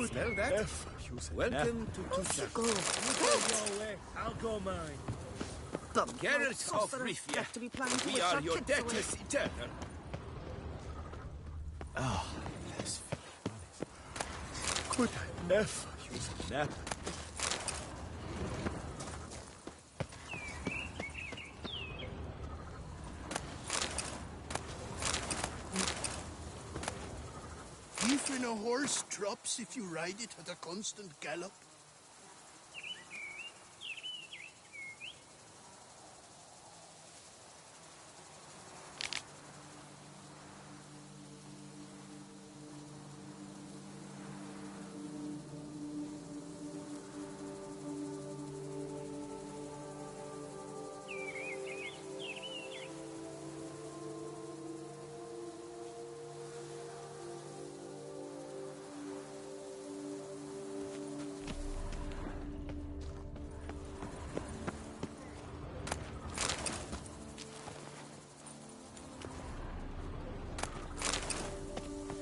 Smell that? Welcome to Toussaint. Go. Your way, I'll go mine. The Geralt of sorcerer Rifia. left to be planning to We witch are our your kids away. debtors eternal. Could I never use a nap? Even a horse drops if you ride it at a constant gallop.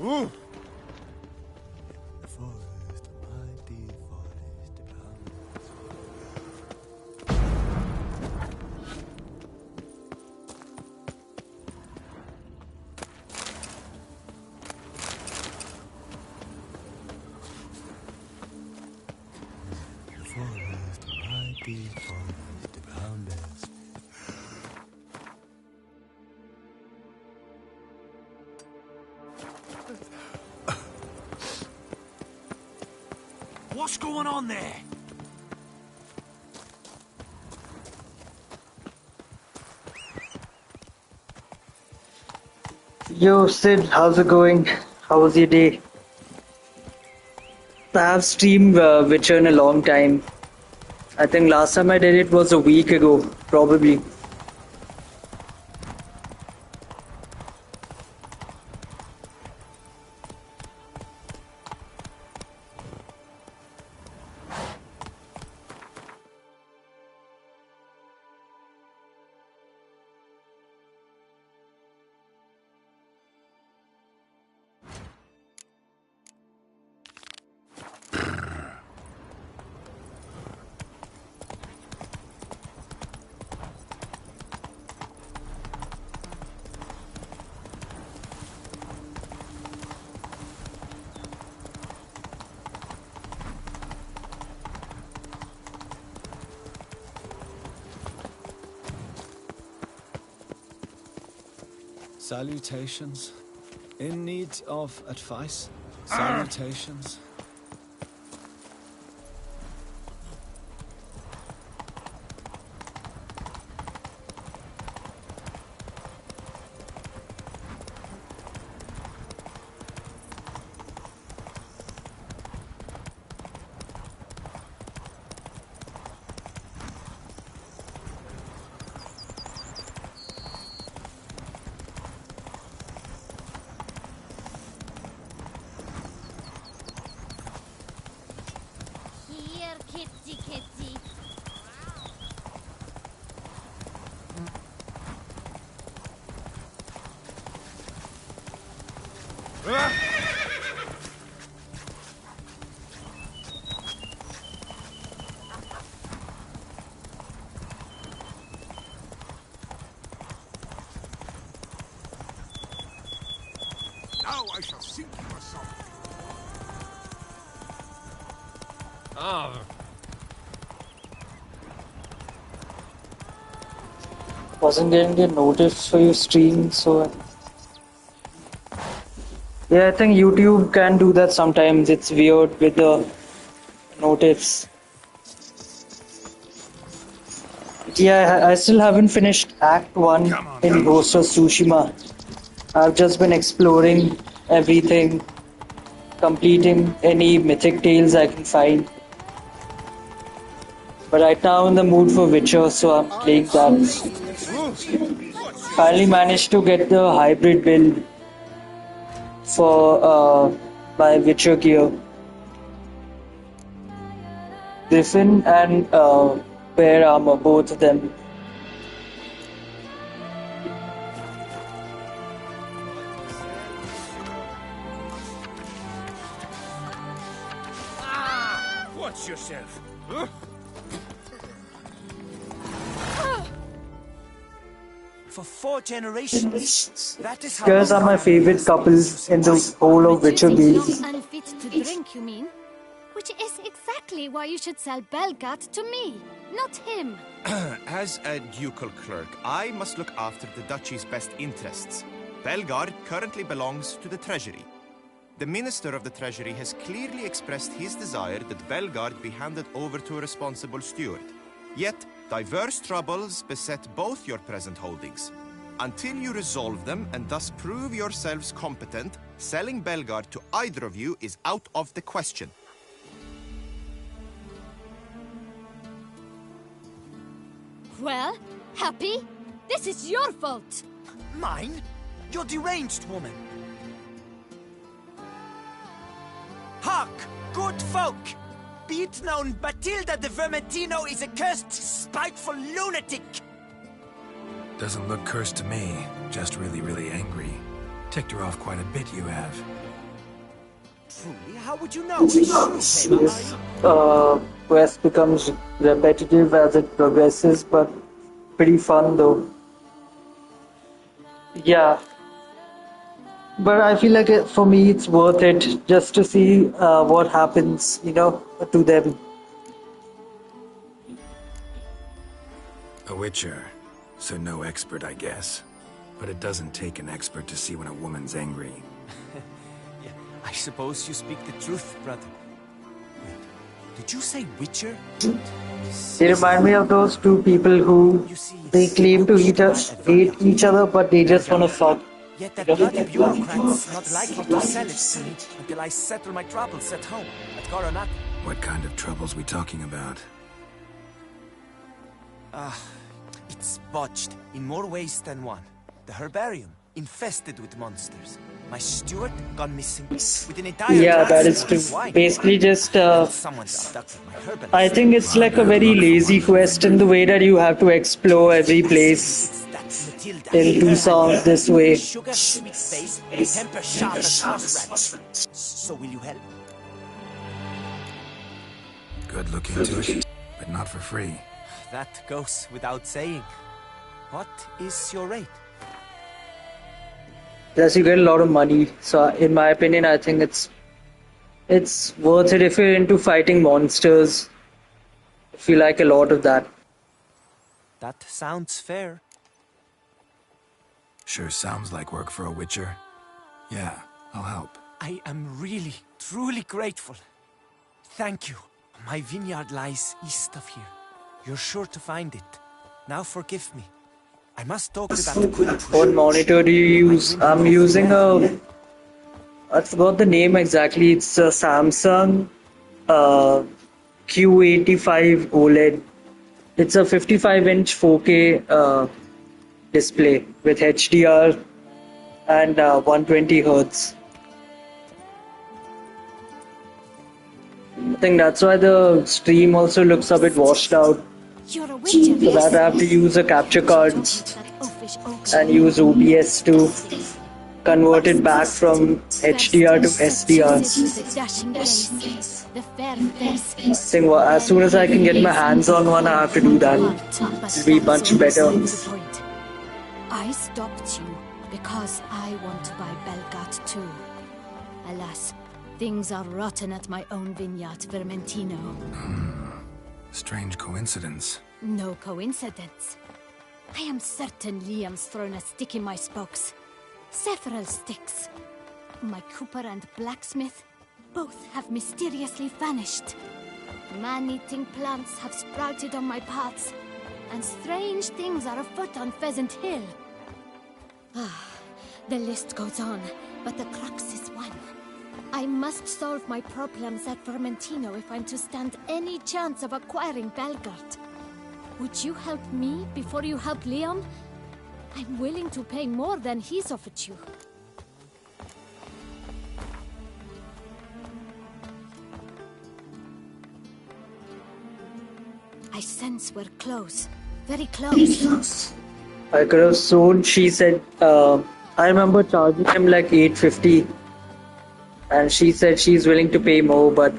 Ooh. The forest, a mighty forest abound. The forest, a mighty forest aboundeth. What's going on there? Yo, Sid, how's it going? How was your day? I have streamed Witcher in a long time. I think last time I did it was a week ago, probably. Salutations. In need of advice? Salutations. Here, kitty, kitty. Now I shall sink you or something. Ah. Wasn't getting the notice for your stream, so yeah, I think YouTube can do that sometimes. It's weird with the notifs. Yeah, I still haven't finished Act 1 in Ghost of Tsushima. I've just been exploring everything, completing any mythic tales I can find. But right now I'm in the mood for Witcher, so I'm playing that. Finally managed to get the hybrid build for my Witcher gear. Griffin and Bear Armor, both of them. Watch yourself. For 4 generations. That is how Girls are my favorite couples in the whole of Witcher games. Not unfit to drink, you mean? Which is exactly why you should sell Belgard to me, not him. As a ducal clerk, I must look after the duchy's best interests. Belgard currently belongs to the treasury. The Minister of the Treasury has clearly expressed his desire that Belgard be handed over to a responsible steward. Yet, diverse troubles beset both your present holdings. Until you resolve them and thus prove yourselves competent, selling Belgard to either of you is out of the question. Well, Happy? This is your fault! Mine? You're deranged, woman. Hark, good folk! Be it known, Batilda de Vermentino is a cursed, spiteful lunatic! Doesn't look cursed to me, just really angry. Ticked her off quite a bit, you have. Truly, how would you know? This quest becomes repetitive as it progresses, but pretty fun though. Yeah. But I feel like for me it's worth it just to see what happens, to them. A witcher, so no expert, I guess. But it doesn't take an expert to see when a woman's angry. Yeah, I suppose you speak the truth, brother. Wait, did you say witcher? They remind me of those two people who they claim to hate each other, but they just want to fuck. Yet that bloody bureaucrat's not likely to sell it to me until I settle my troubles at home, at Coronat. What kind of troubles we talking about? It's botched in more ways than one. The herbarium, infested with monsters. My steward gone missing with an entire Yeah, that is true. Basically just, I think it's like a very lazy quest in the way that you have to explore every place in Toussaint this way. Sugar sweet face, temper sharp as horse rat. So will you help? Good look into it, but not for free. That goes without saying. What is your rate? Plus you get a lot of money, so in my opinion I think it's worth it if you're into fighting monsters, if you like a lot of that. That sounds fair. Sure sounds like work for a witcher. Yeah, I'll help. I am really, truly grateful. Thank you. My vineyard lies east of here. You're sure to find it. Now forgive me. I must talk to that queen. What monitor do you use? I'm using I forgot the name exactly. It's a Samsung Q85 OLED. It's a 55-inch 4K display with HDR and 120 Hz. I think that's why the stream also looks a bit washed out. You're a witcher, For that I have to use a capture card and use OBS to convert it back from HDR to SDR. I think as soon as I can get my hands on one, I have to do that. It'll be much better. I stopped you because I want to buy Belgard too. Alas, things are rotten at my own vineyard, Vermentino. Strange coincidence. No coincidence. I am certain Liam's thrown a stick in my spokes. Several sticks. My cooper and blacksmith both have mysteriously vanished. Man-eating plants have sprouted on my paths, and strange things are afoot on Pheasant Hill. The list goes on, but the crux is one. I must solve my problems at Vermentino if I'm to stand any chance of acquiring Belgard. Would you help me before you help Liam? I'm willing to pay more than he's offered you. I sense we're close. Very close. I could have sold, she said, I remember charging him like 850. And she said she's willing to pay more, but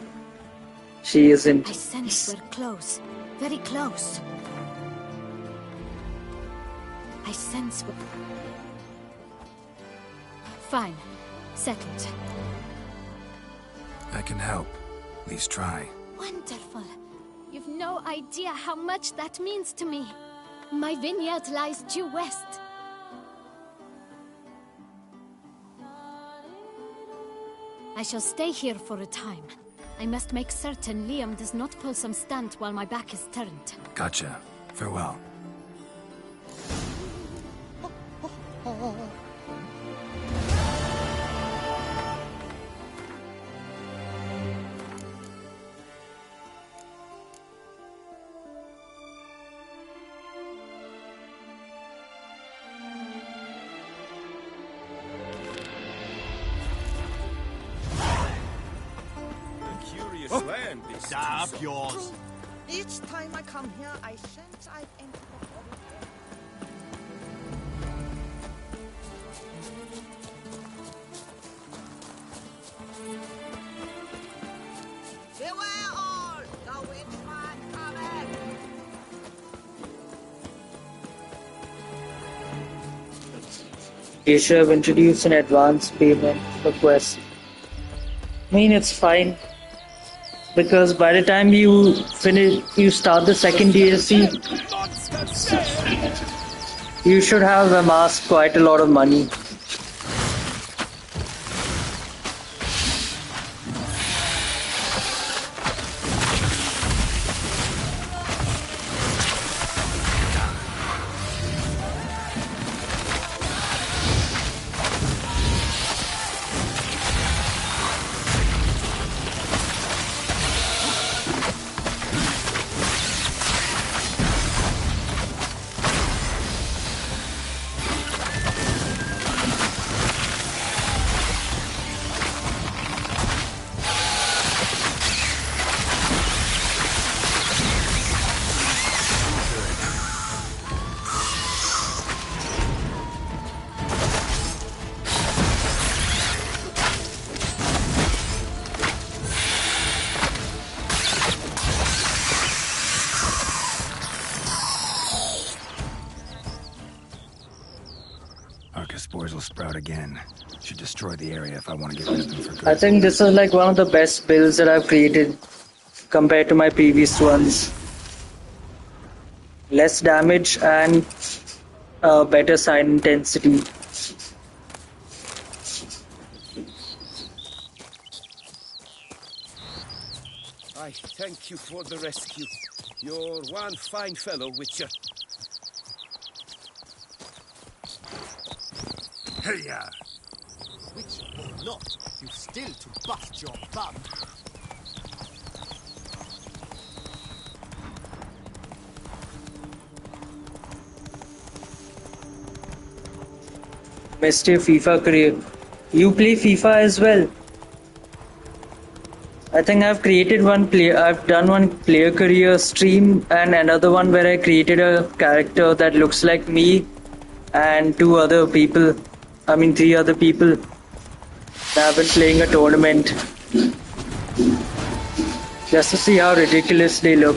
She isn't. I sense we're close. Very close. I sense we're... Fine. Settled. I can help. At least try. Wonderful. You've no idea how much that means to me. My vineyard lies due west. I shall stay here for a time. I must make certain Liam does not pull some stunt while my back is turned. Gotcha. Farewell. Land, this Stop Toussaint. yours. Each time I come here, I sense I've entered the Beware all! The witchman cometh! They should have introduced an advance payment request. I mean, it's fine. Because by the time you start the second DLC, you should have amassed quite a lot of money. Spores will sprout again. Should destroy the area if I want to get rid of them for good. I think this is like one of the best builds that I've created compared to my previous ones. Less damage and better side intensity. I thank you for the rescue. You're one fine fellow, Witcher. Hey-ya! Witcher or not, you still to bust your bum. Mr. FIFA career. You play FIFA as well? I think I've done one player career stream and another one where I created a character that looks like me and three other people. I've been playing a tournament just to see how ridiculous they look.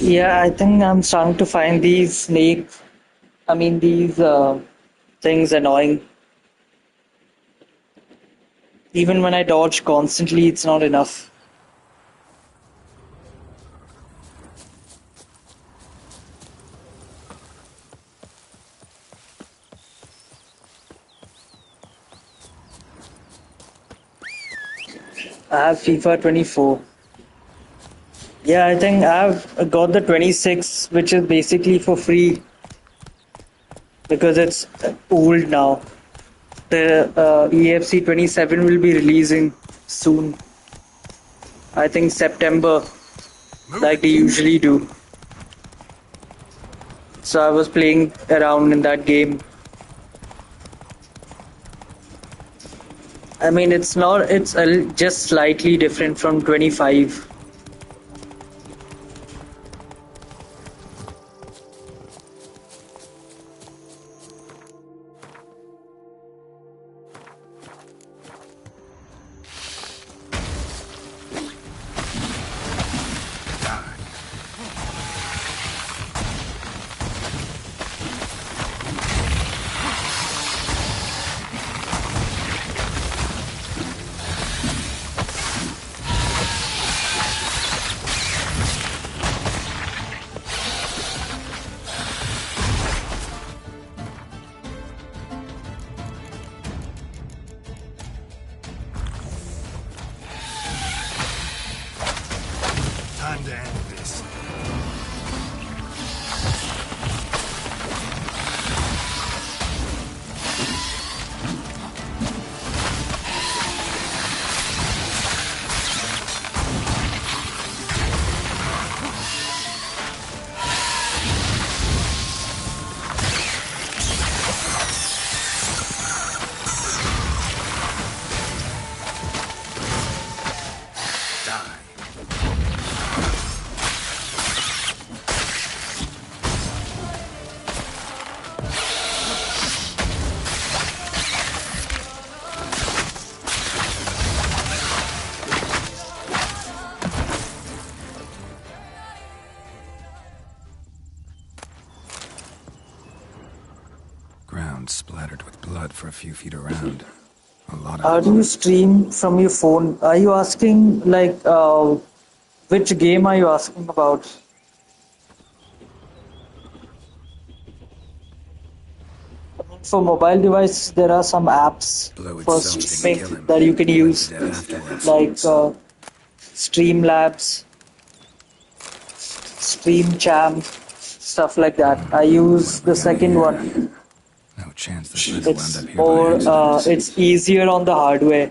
Yeah, I think I'm starting to find these these things annoying. Even when I dodge constantly, it's not enough. I have FIFA 24. Yeah, I think I've got the 26, which is basically for free because it's old now. The EFC 27 will be releasing soon. I think September, like they usually do. So I was playing around in that game. I mean, it's just slightly different from 25. Time to end this. Ground splattered with blood for a few feet around. A lot How of do you stream from your phone? Are you asking which game are you asking about? For mobile devices, there are some apps blew its for zone to streaming kill him. that you can Bled to use, death afterwards. like Streamlabs, StreamChamp, stuff like that. I use the second one. No chance this red wound It's up here by more, accident. it's easier on the hardware.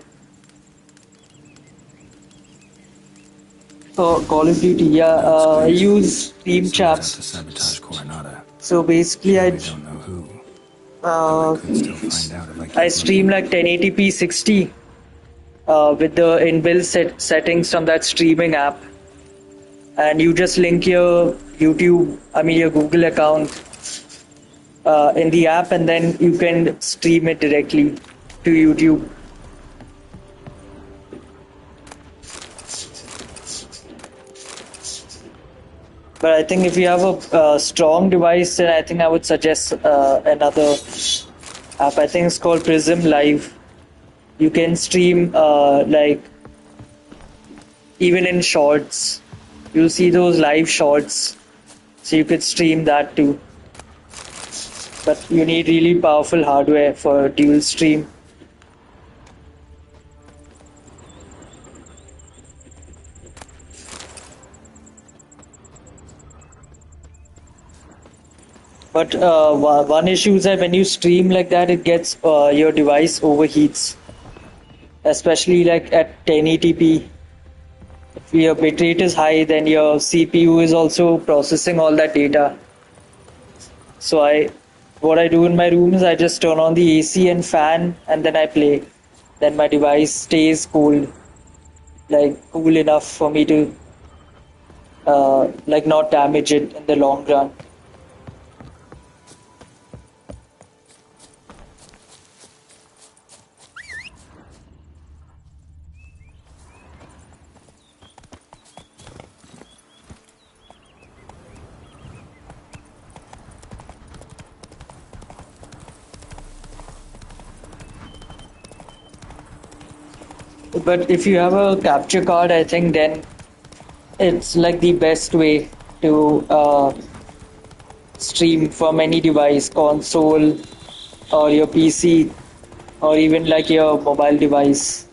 For Call of Duty, yeah, I use Someone's out to StreamChamp. sabotage Coronata. So basically, I don't know who. uh, Could still find out if I I keep stream like 1080p 60 with the inbuilt settings from that streaming app, and you just link your your Google account in the app, and then you can stream it directly to YouTube. But I think if you have a strong device, then I think I would suggest another app. I think it's called Prism Live. You can stream even in shorts. You'll see those live shorts, so you could stream that too. But you need really powerful hardware for dual stream. But one issue is that when you stream like that, it gets your device overheats, especially like at 1080p. If your bitrate is high, then your CPU is also processing all that data. So what I do in my room is I just turn on the AC and fan, and then I play. Then my device stays cool, like cool enough for me to not damage it in the long run. But if you have a capture card, I think then it's like the best way to stream from any device, console or your PC or even like your mobile device.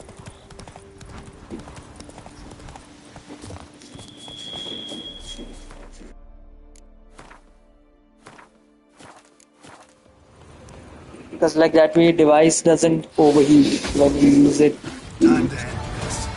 Because like that way device doesn't overheat when you use it. Time to end this.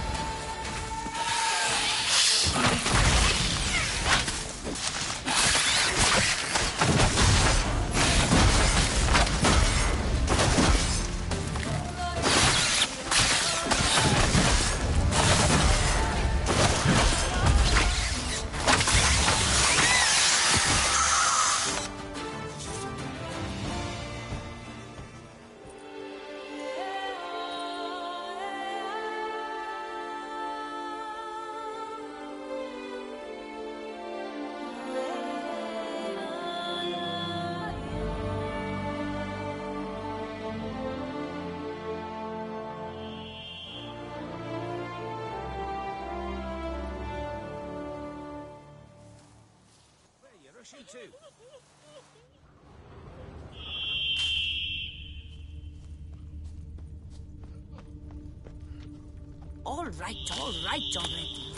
All right already.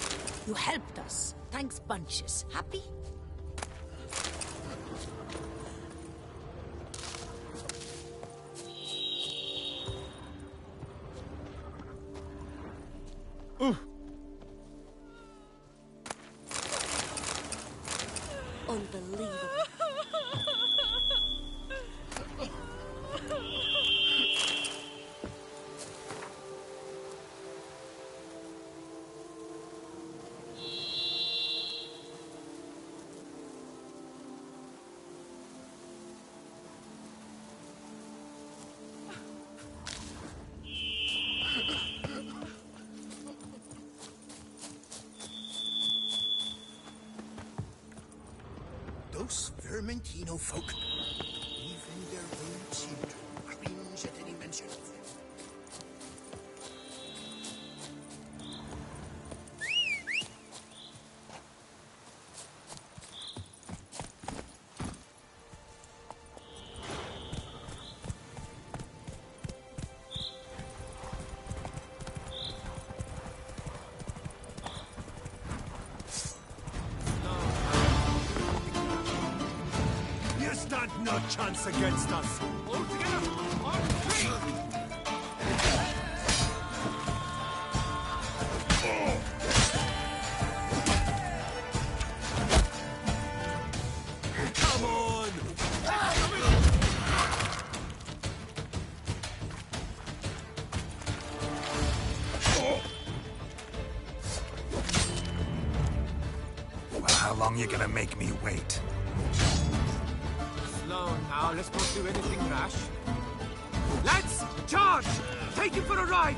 You helped us. Thanks bunches. Happy? Unbelievable. Those Vermentino folk, even their own children cringe at any mention of them. You stand no chance against us. All together, on three. Come on! Well, how long you gonna make me wait? Slow now, let's not do anything rash. Let's charge! Take him for a ride!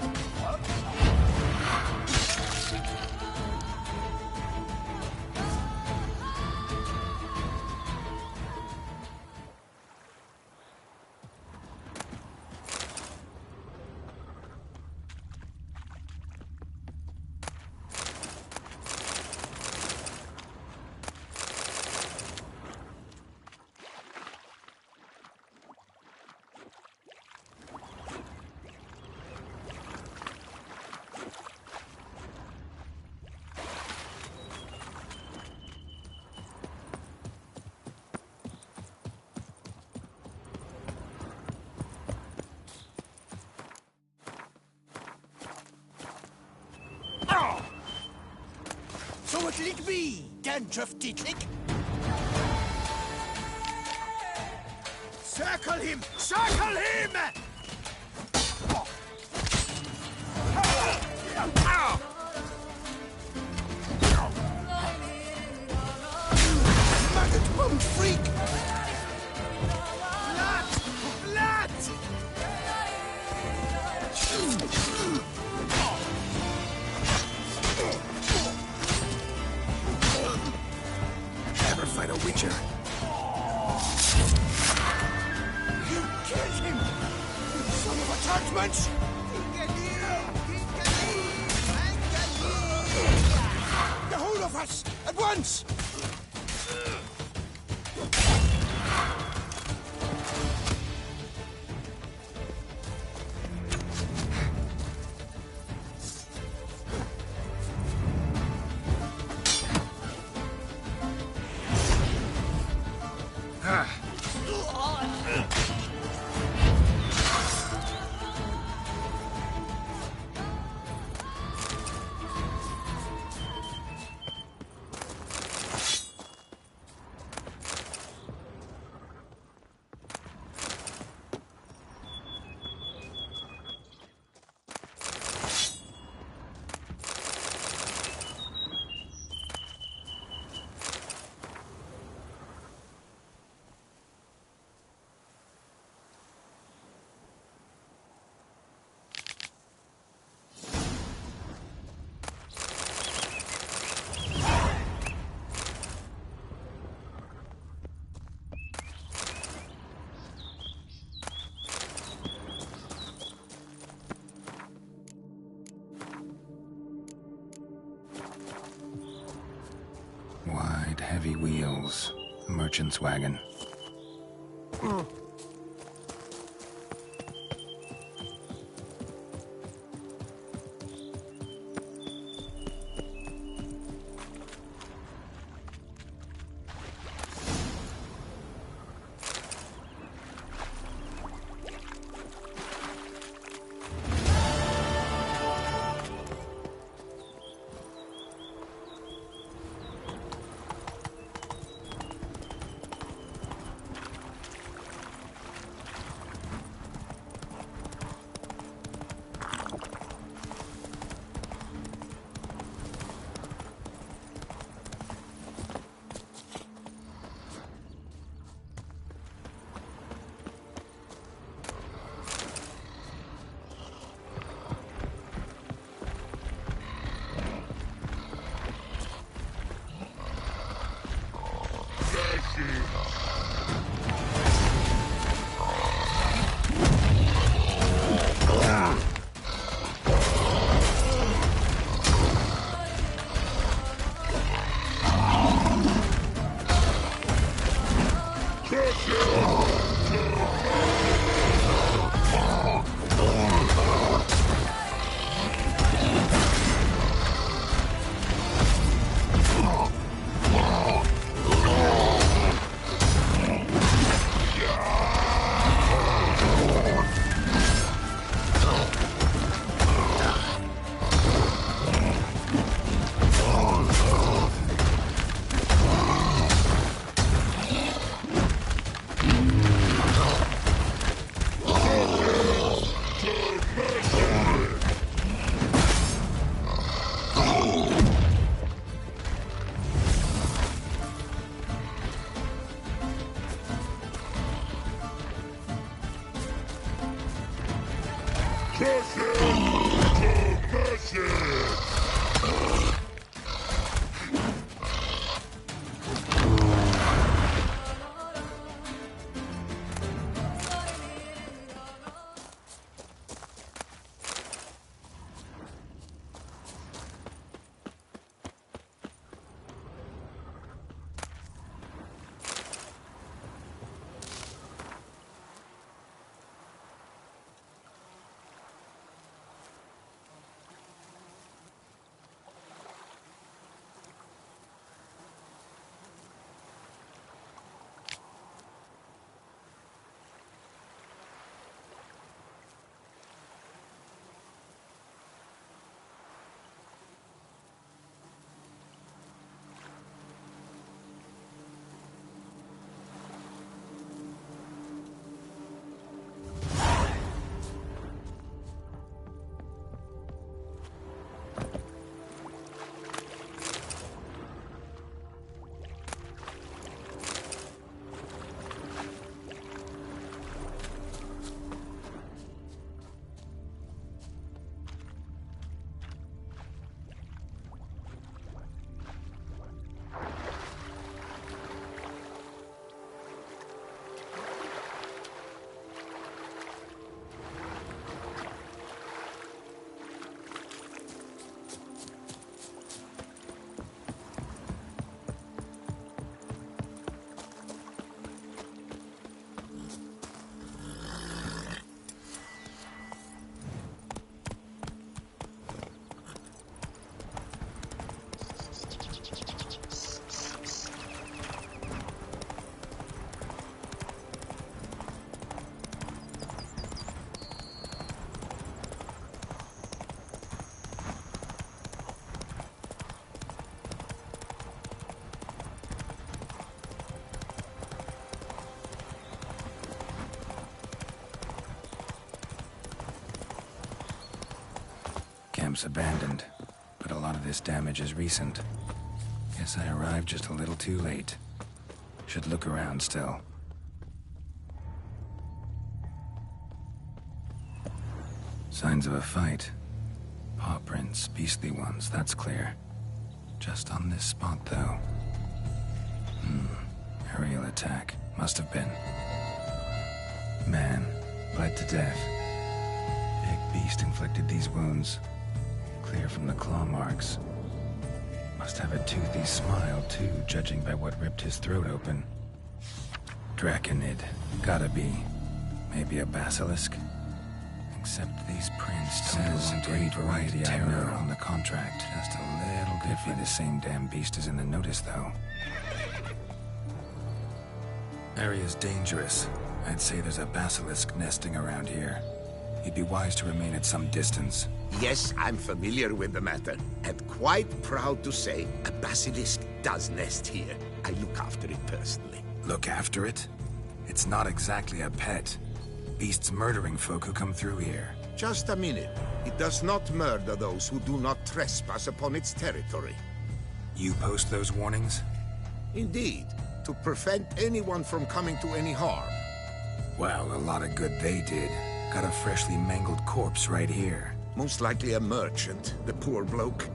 So it lick me, dandruff titlick. Circle him! Circle him! Maggot mum freak! Blood! Ever fight a Witcher? You killed him! You son of a churchman's! of us! At once! Wide, heavy wheels. A merchant's wagon. once abandoned, but a lot of this damage is recent. Guess I arrived just a little too late. Should look around still. Signs of a fight. Paw prints, beastly ones, that's clear. Just on this spot, though. Aerial attack. Must have been. Man, bled to death. Big beast inflicted these wounds. Clear from the claw marks. Must have a toothy smile, too, judging by what ripped his throat open. Draconid. Gotta be. Maybe a basilisk? Except these prints says great variety terror on the contract. Just a little bit. Could be the same damn beast as in the notice, though. Area's dangerous. I'd say there's a basilisk nesting around here. You'd be wise to remain at some distance. Yes, I'm familiar with the matter, and quite proud to say a basilisk does nest here. I look after it personally. Look after it? It's not exactly a pet. Beasts murdering folk who come through here. Just a minute. It does not murder those who do not trespass upon its territory. You post those warnings? Indeed, to prevent anyone from coming to any harm. Well, a lot of good they did. Got a freshly mangled corpse right here. Most likely a merchant, the poor bloke.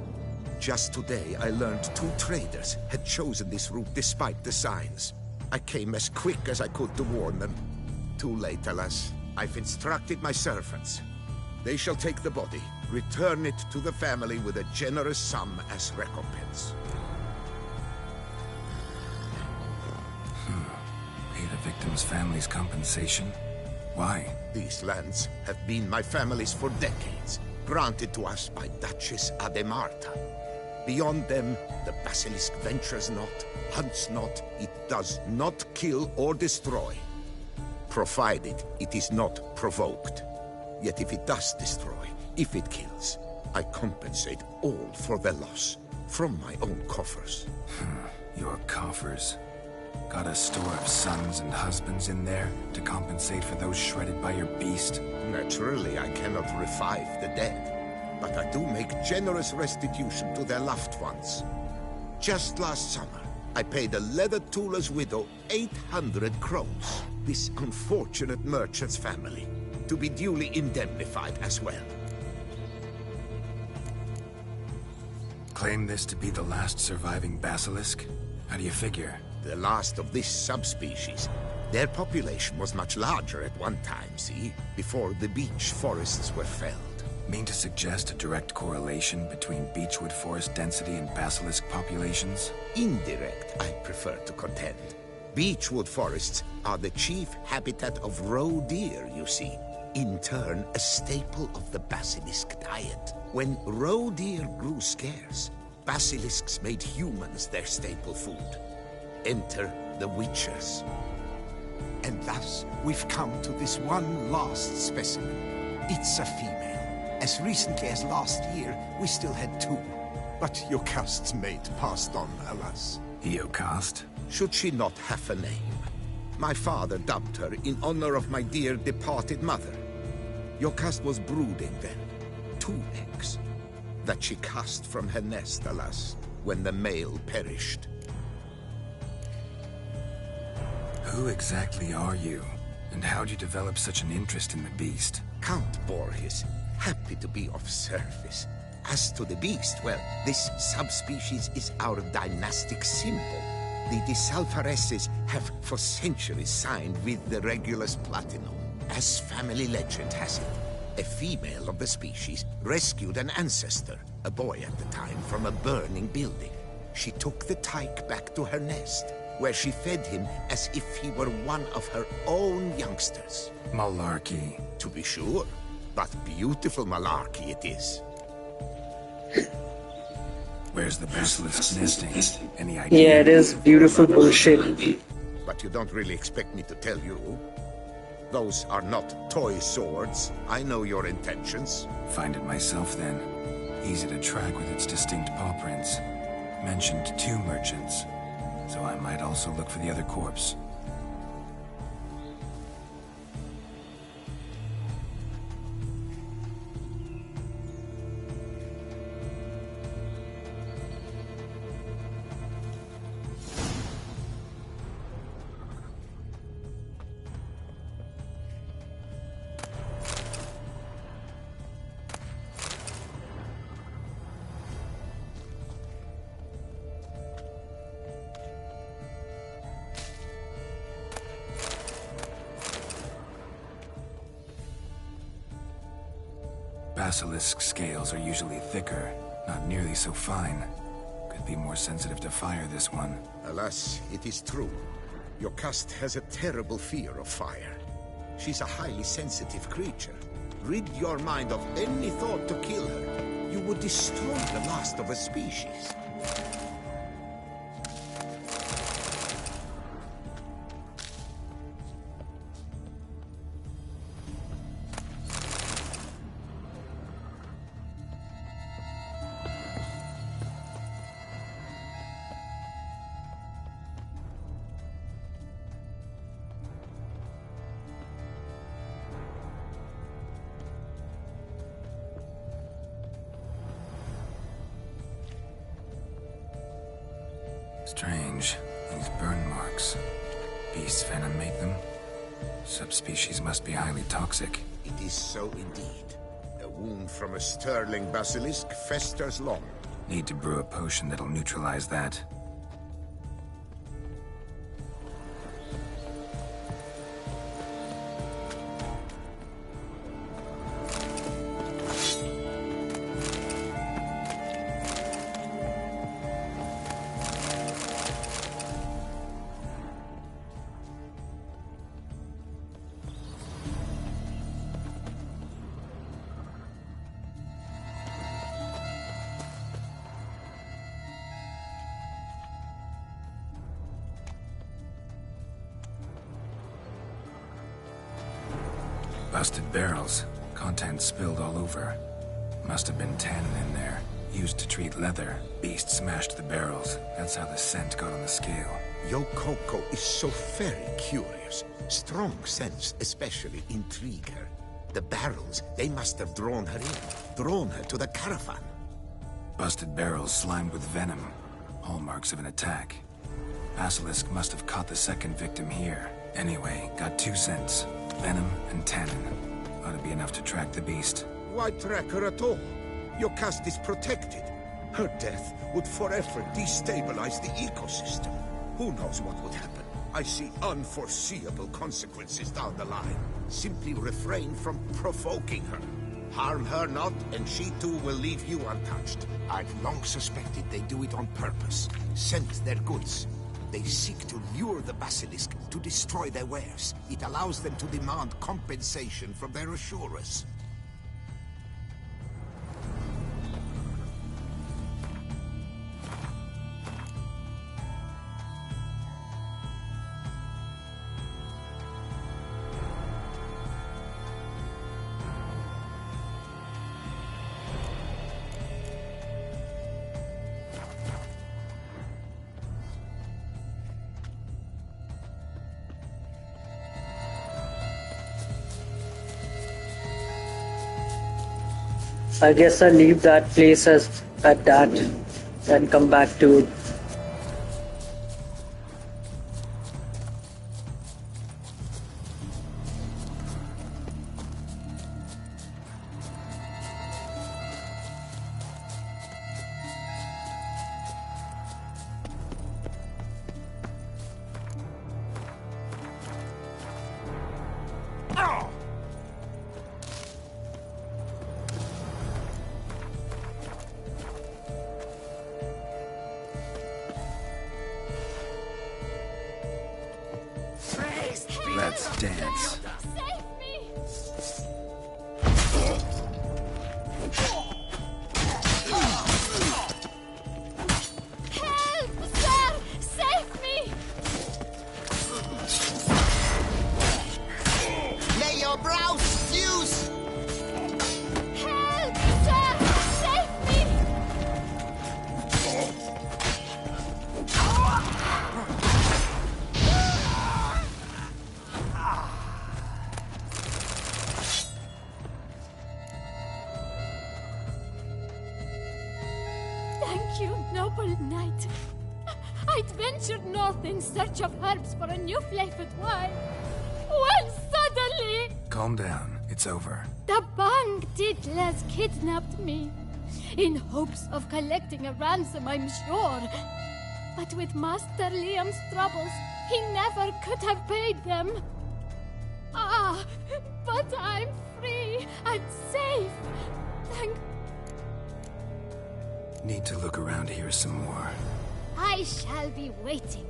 Just today, I learned 2 traders had chosen this route despite the signs. I came as quick as I could to warn them. Too late, alas. I've instructed my servants. They shall take the body, return it to the family with a generous sum as recompense. Pay the victim's family's compensation? Why? These lands have been my family's for decades, granted to us by Duchess Ademarta. Beyond them, the basilisk ventures not, hunts not, it does not kill or destroy. Provided it is not provoked. Yet if it does destroy, if it kills, I compensate all for the loss, from my own coffers. Your coffers? Got a store of sons and husbands in there to compensate for those shredded by your beast? Naturally, I cannot revive the dead, but I do make generous restitution to their loved ones. Just last summer, I paid a leather tooler's widow 800 crowns, this unfortunate merchant's family, to be duly indemnified as well. Claim this to be the last surviving basilisk? How do you figure? The last of this subspecies. Their population was much larger at one time, see? Before the beech forests were felled. Mean to suggest a direct correlation between beechwood forest density and basilisk populations? Indirect, I prefer to contend. Beechwood forests are the chief habitat of roe deer, you see. In turn, a staple of the basilisk diet. When roe deer grew scarce, basilisks made humans their staple food. Enter the witchers. And thus, we've come to this one last specimen. It's a female. As recently as last year, we still had 2. But Jocast's mate passed on, alas. Jocast? Should she not have a name? My father dubbed her in honor of my dear departed mother. Jocast was brooding then. 2 eggs. That she cast from her nest, alas, when the male perished. Who exactly are you? And how'd you develop such an interest in the beast? Count Borges. Happy to be of service. As to the beast, well, this subspecies is our dynastic symbol. The Disalfareses have for centuries signed with the Regulus Platinum. As family legend has it, a female of the species rescued an ancestor, a boy at the time, from a burning building. She took the tyke back to her nest, where she fed him as if he were one of her own youngsters. Malarkey. To be sure, but beautiful malarkey it is. Where's the basilisk nesting? Any idea? Yeah, it is beautiful bullshit. But you don't really expect me to tell you. Those are not toy swords. I know your intentions. Find it myself then. Easy to track with its distinct paw prints. Mentioned 2 merchants, so I might also look for the other corpse. Basilisk scales are usually thicker, not nearly so fine. Could be more sensitive to fire, this one. Alas, it is true. Your caste has a terrible fear of fire. She's a highly sensitive creature. Rid your mind of any thought to kill her. You would destroy the last of a species. Strange. These burn marks. Beast venom make them? Subspecies must be highly toxic. It is so indeed. A wound from a sterling basilisk festers long. Need to brew a potion that'll neutralize that. Busted barrels. Contents spilled all over. Must have been tannin in there. Used to treat leather. Beast smashed the barrels. That's how the scent got on the scale. Yokoko is so very curious. Strong scents especially intrigue her. The barrels, they must have drawn her in. Drawn her to the caravan. Busted barrels slimed with venom. Hallmarks of an attack. Basilisk must have caught the second victim here. Anyway, got 2 scents. Venom and tannin. Ought to be enough to track the beast. Why track her at all? Your caste is protected. Her death would forever destabilize the ecosystem. Who knows what would happen? I see unforeseeable consequences down the line. Simply refrain from provoking her. Harm her not, and she too will leave you untouched. I've long suspected they do it on purpose. Scent their goods. They seek to lure the basilisk to destroy their wares. It allows them to demand compensation from their assurers. I guess I'll leave that place at that and come back to it. Let's dance. Thank you, noble knight. I'd ventured north in search of herbs for a new flavored wine. When suddenly... Calm down. It's over. the Bang Titlers kidnapped me. In hopes of collecting a ransom, I'm sure. But with Master Liam's troubles, he never could have paid them. Ah, but I'm free and safe. Thank... Need to look around here some more. I shall be waiting.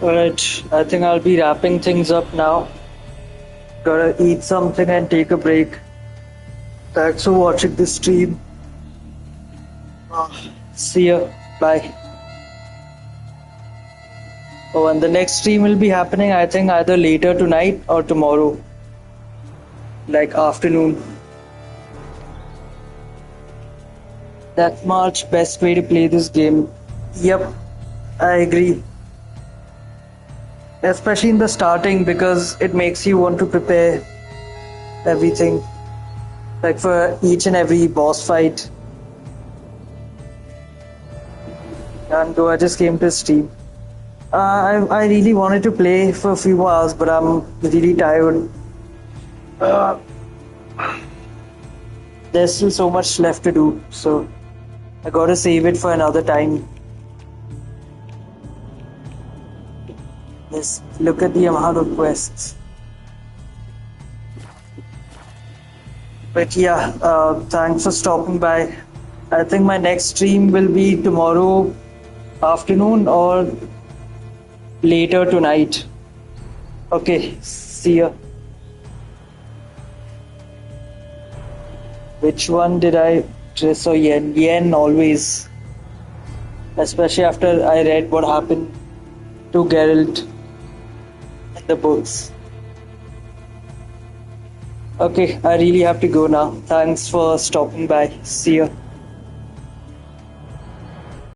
Alright, I think I'll be wrapping things up now. Gotta eat something and take a break. Thanks for watching this stream. See ya. Bye. Oh, and the next stream will be happening, I think, either later tonight or tomorrow. Like afternoon. That's much best way to play this game. Yep, I agree. Especially in the starting, because it makes you want to prepare everything. Like for each and every boss fight. And though I just came to stream. I really wanted to play for a few hours, but I'm really tired. There's still so much left to do, so I gotta save it for another time. Yes, look at the amount of quests. But yeah, thanks for stopping by. I think my next stream will be tomorrow afternoon or later tonight. Okay, see ya. Which one did I dress? Oh, Yen. Yen always. Especially after I read what happened to Geralt in the books. Okay, I really have to go now. Thanks for stopping by. See ya.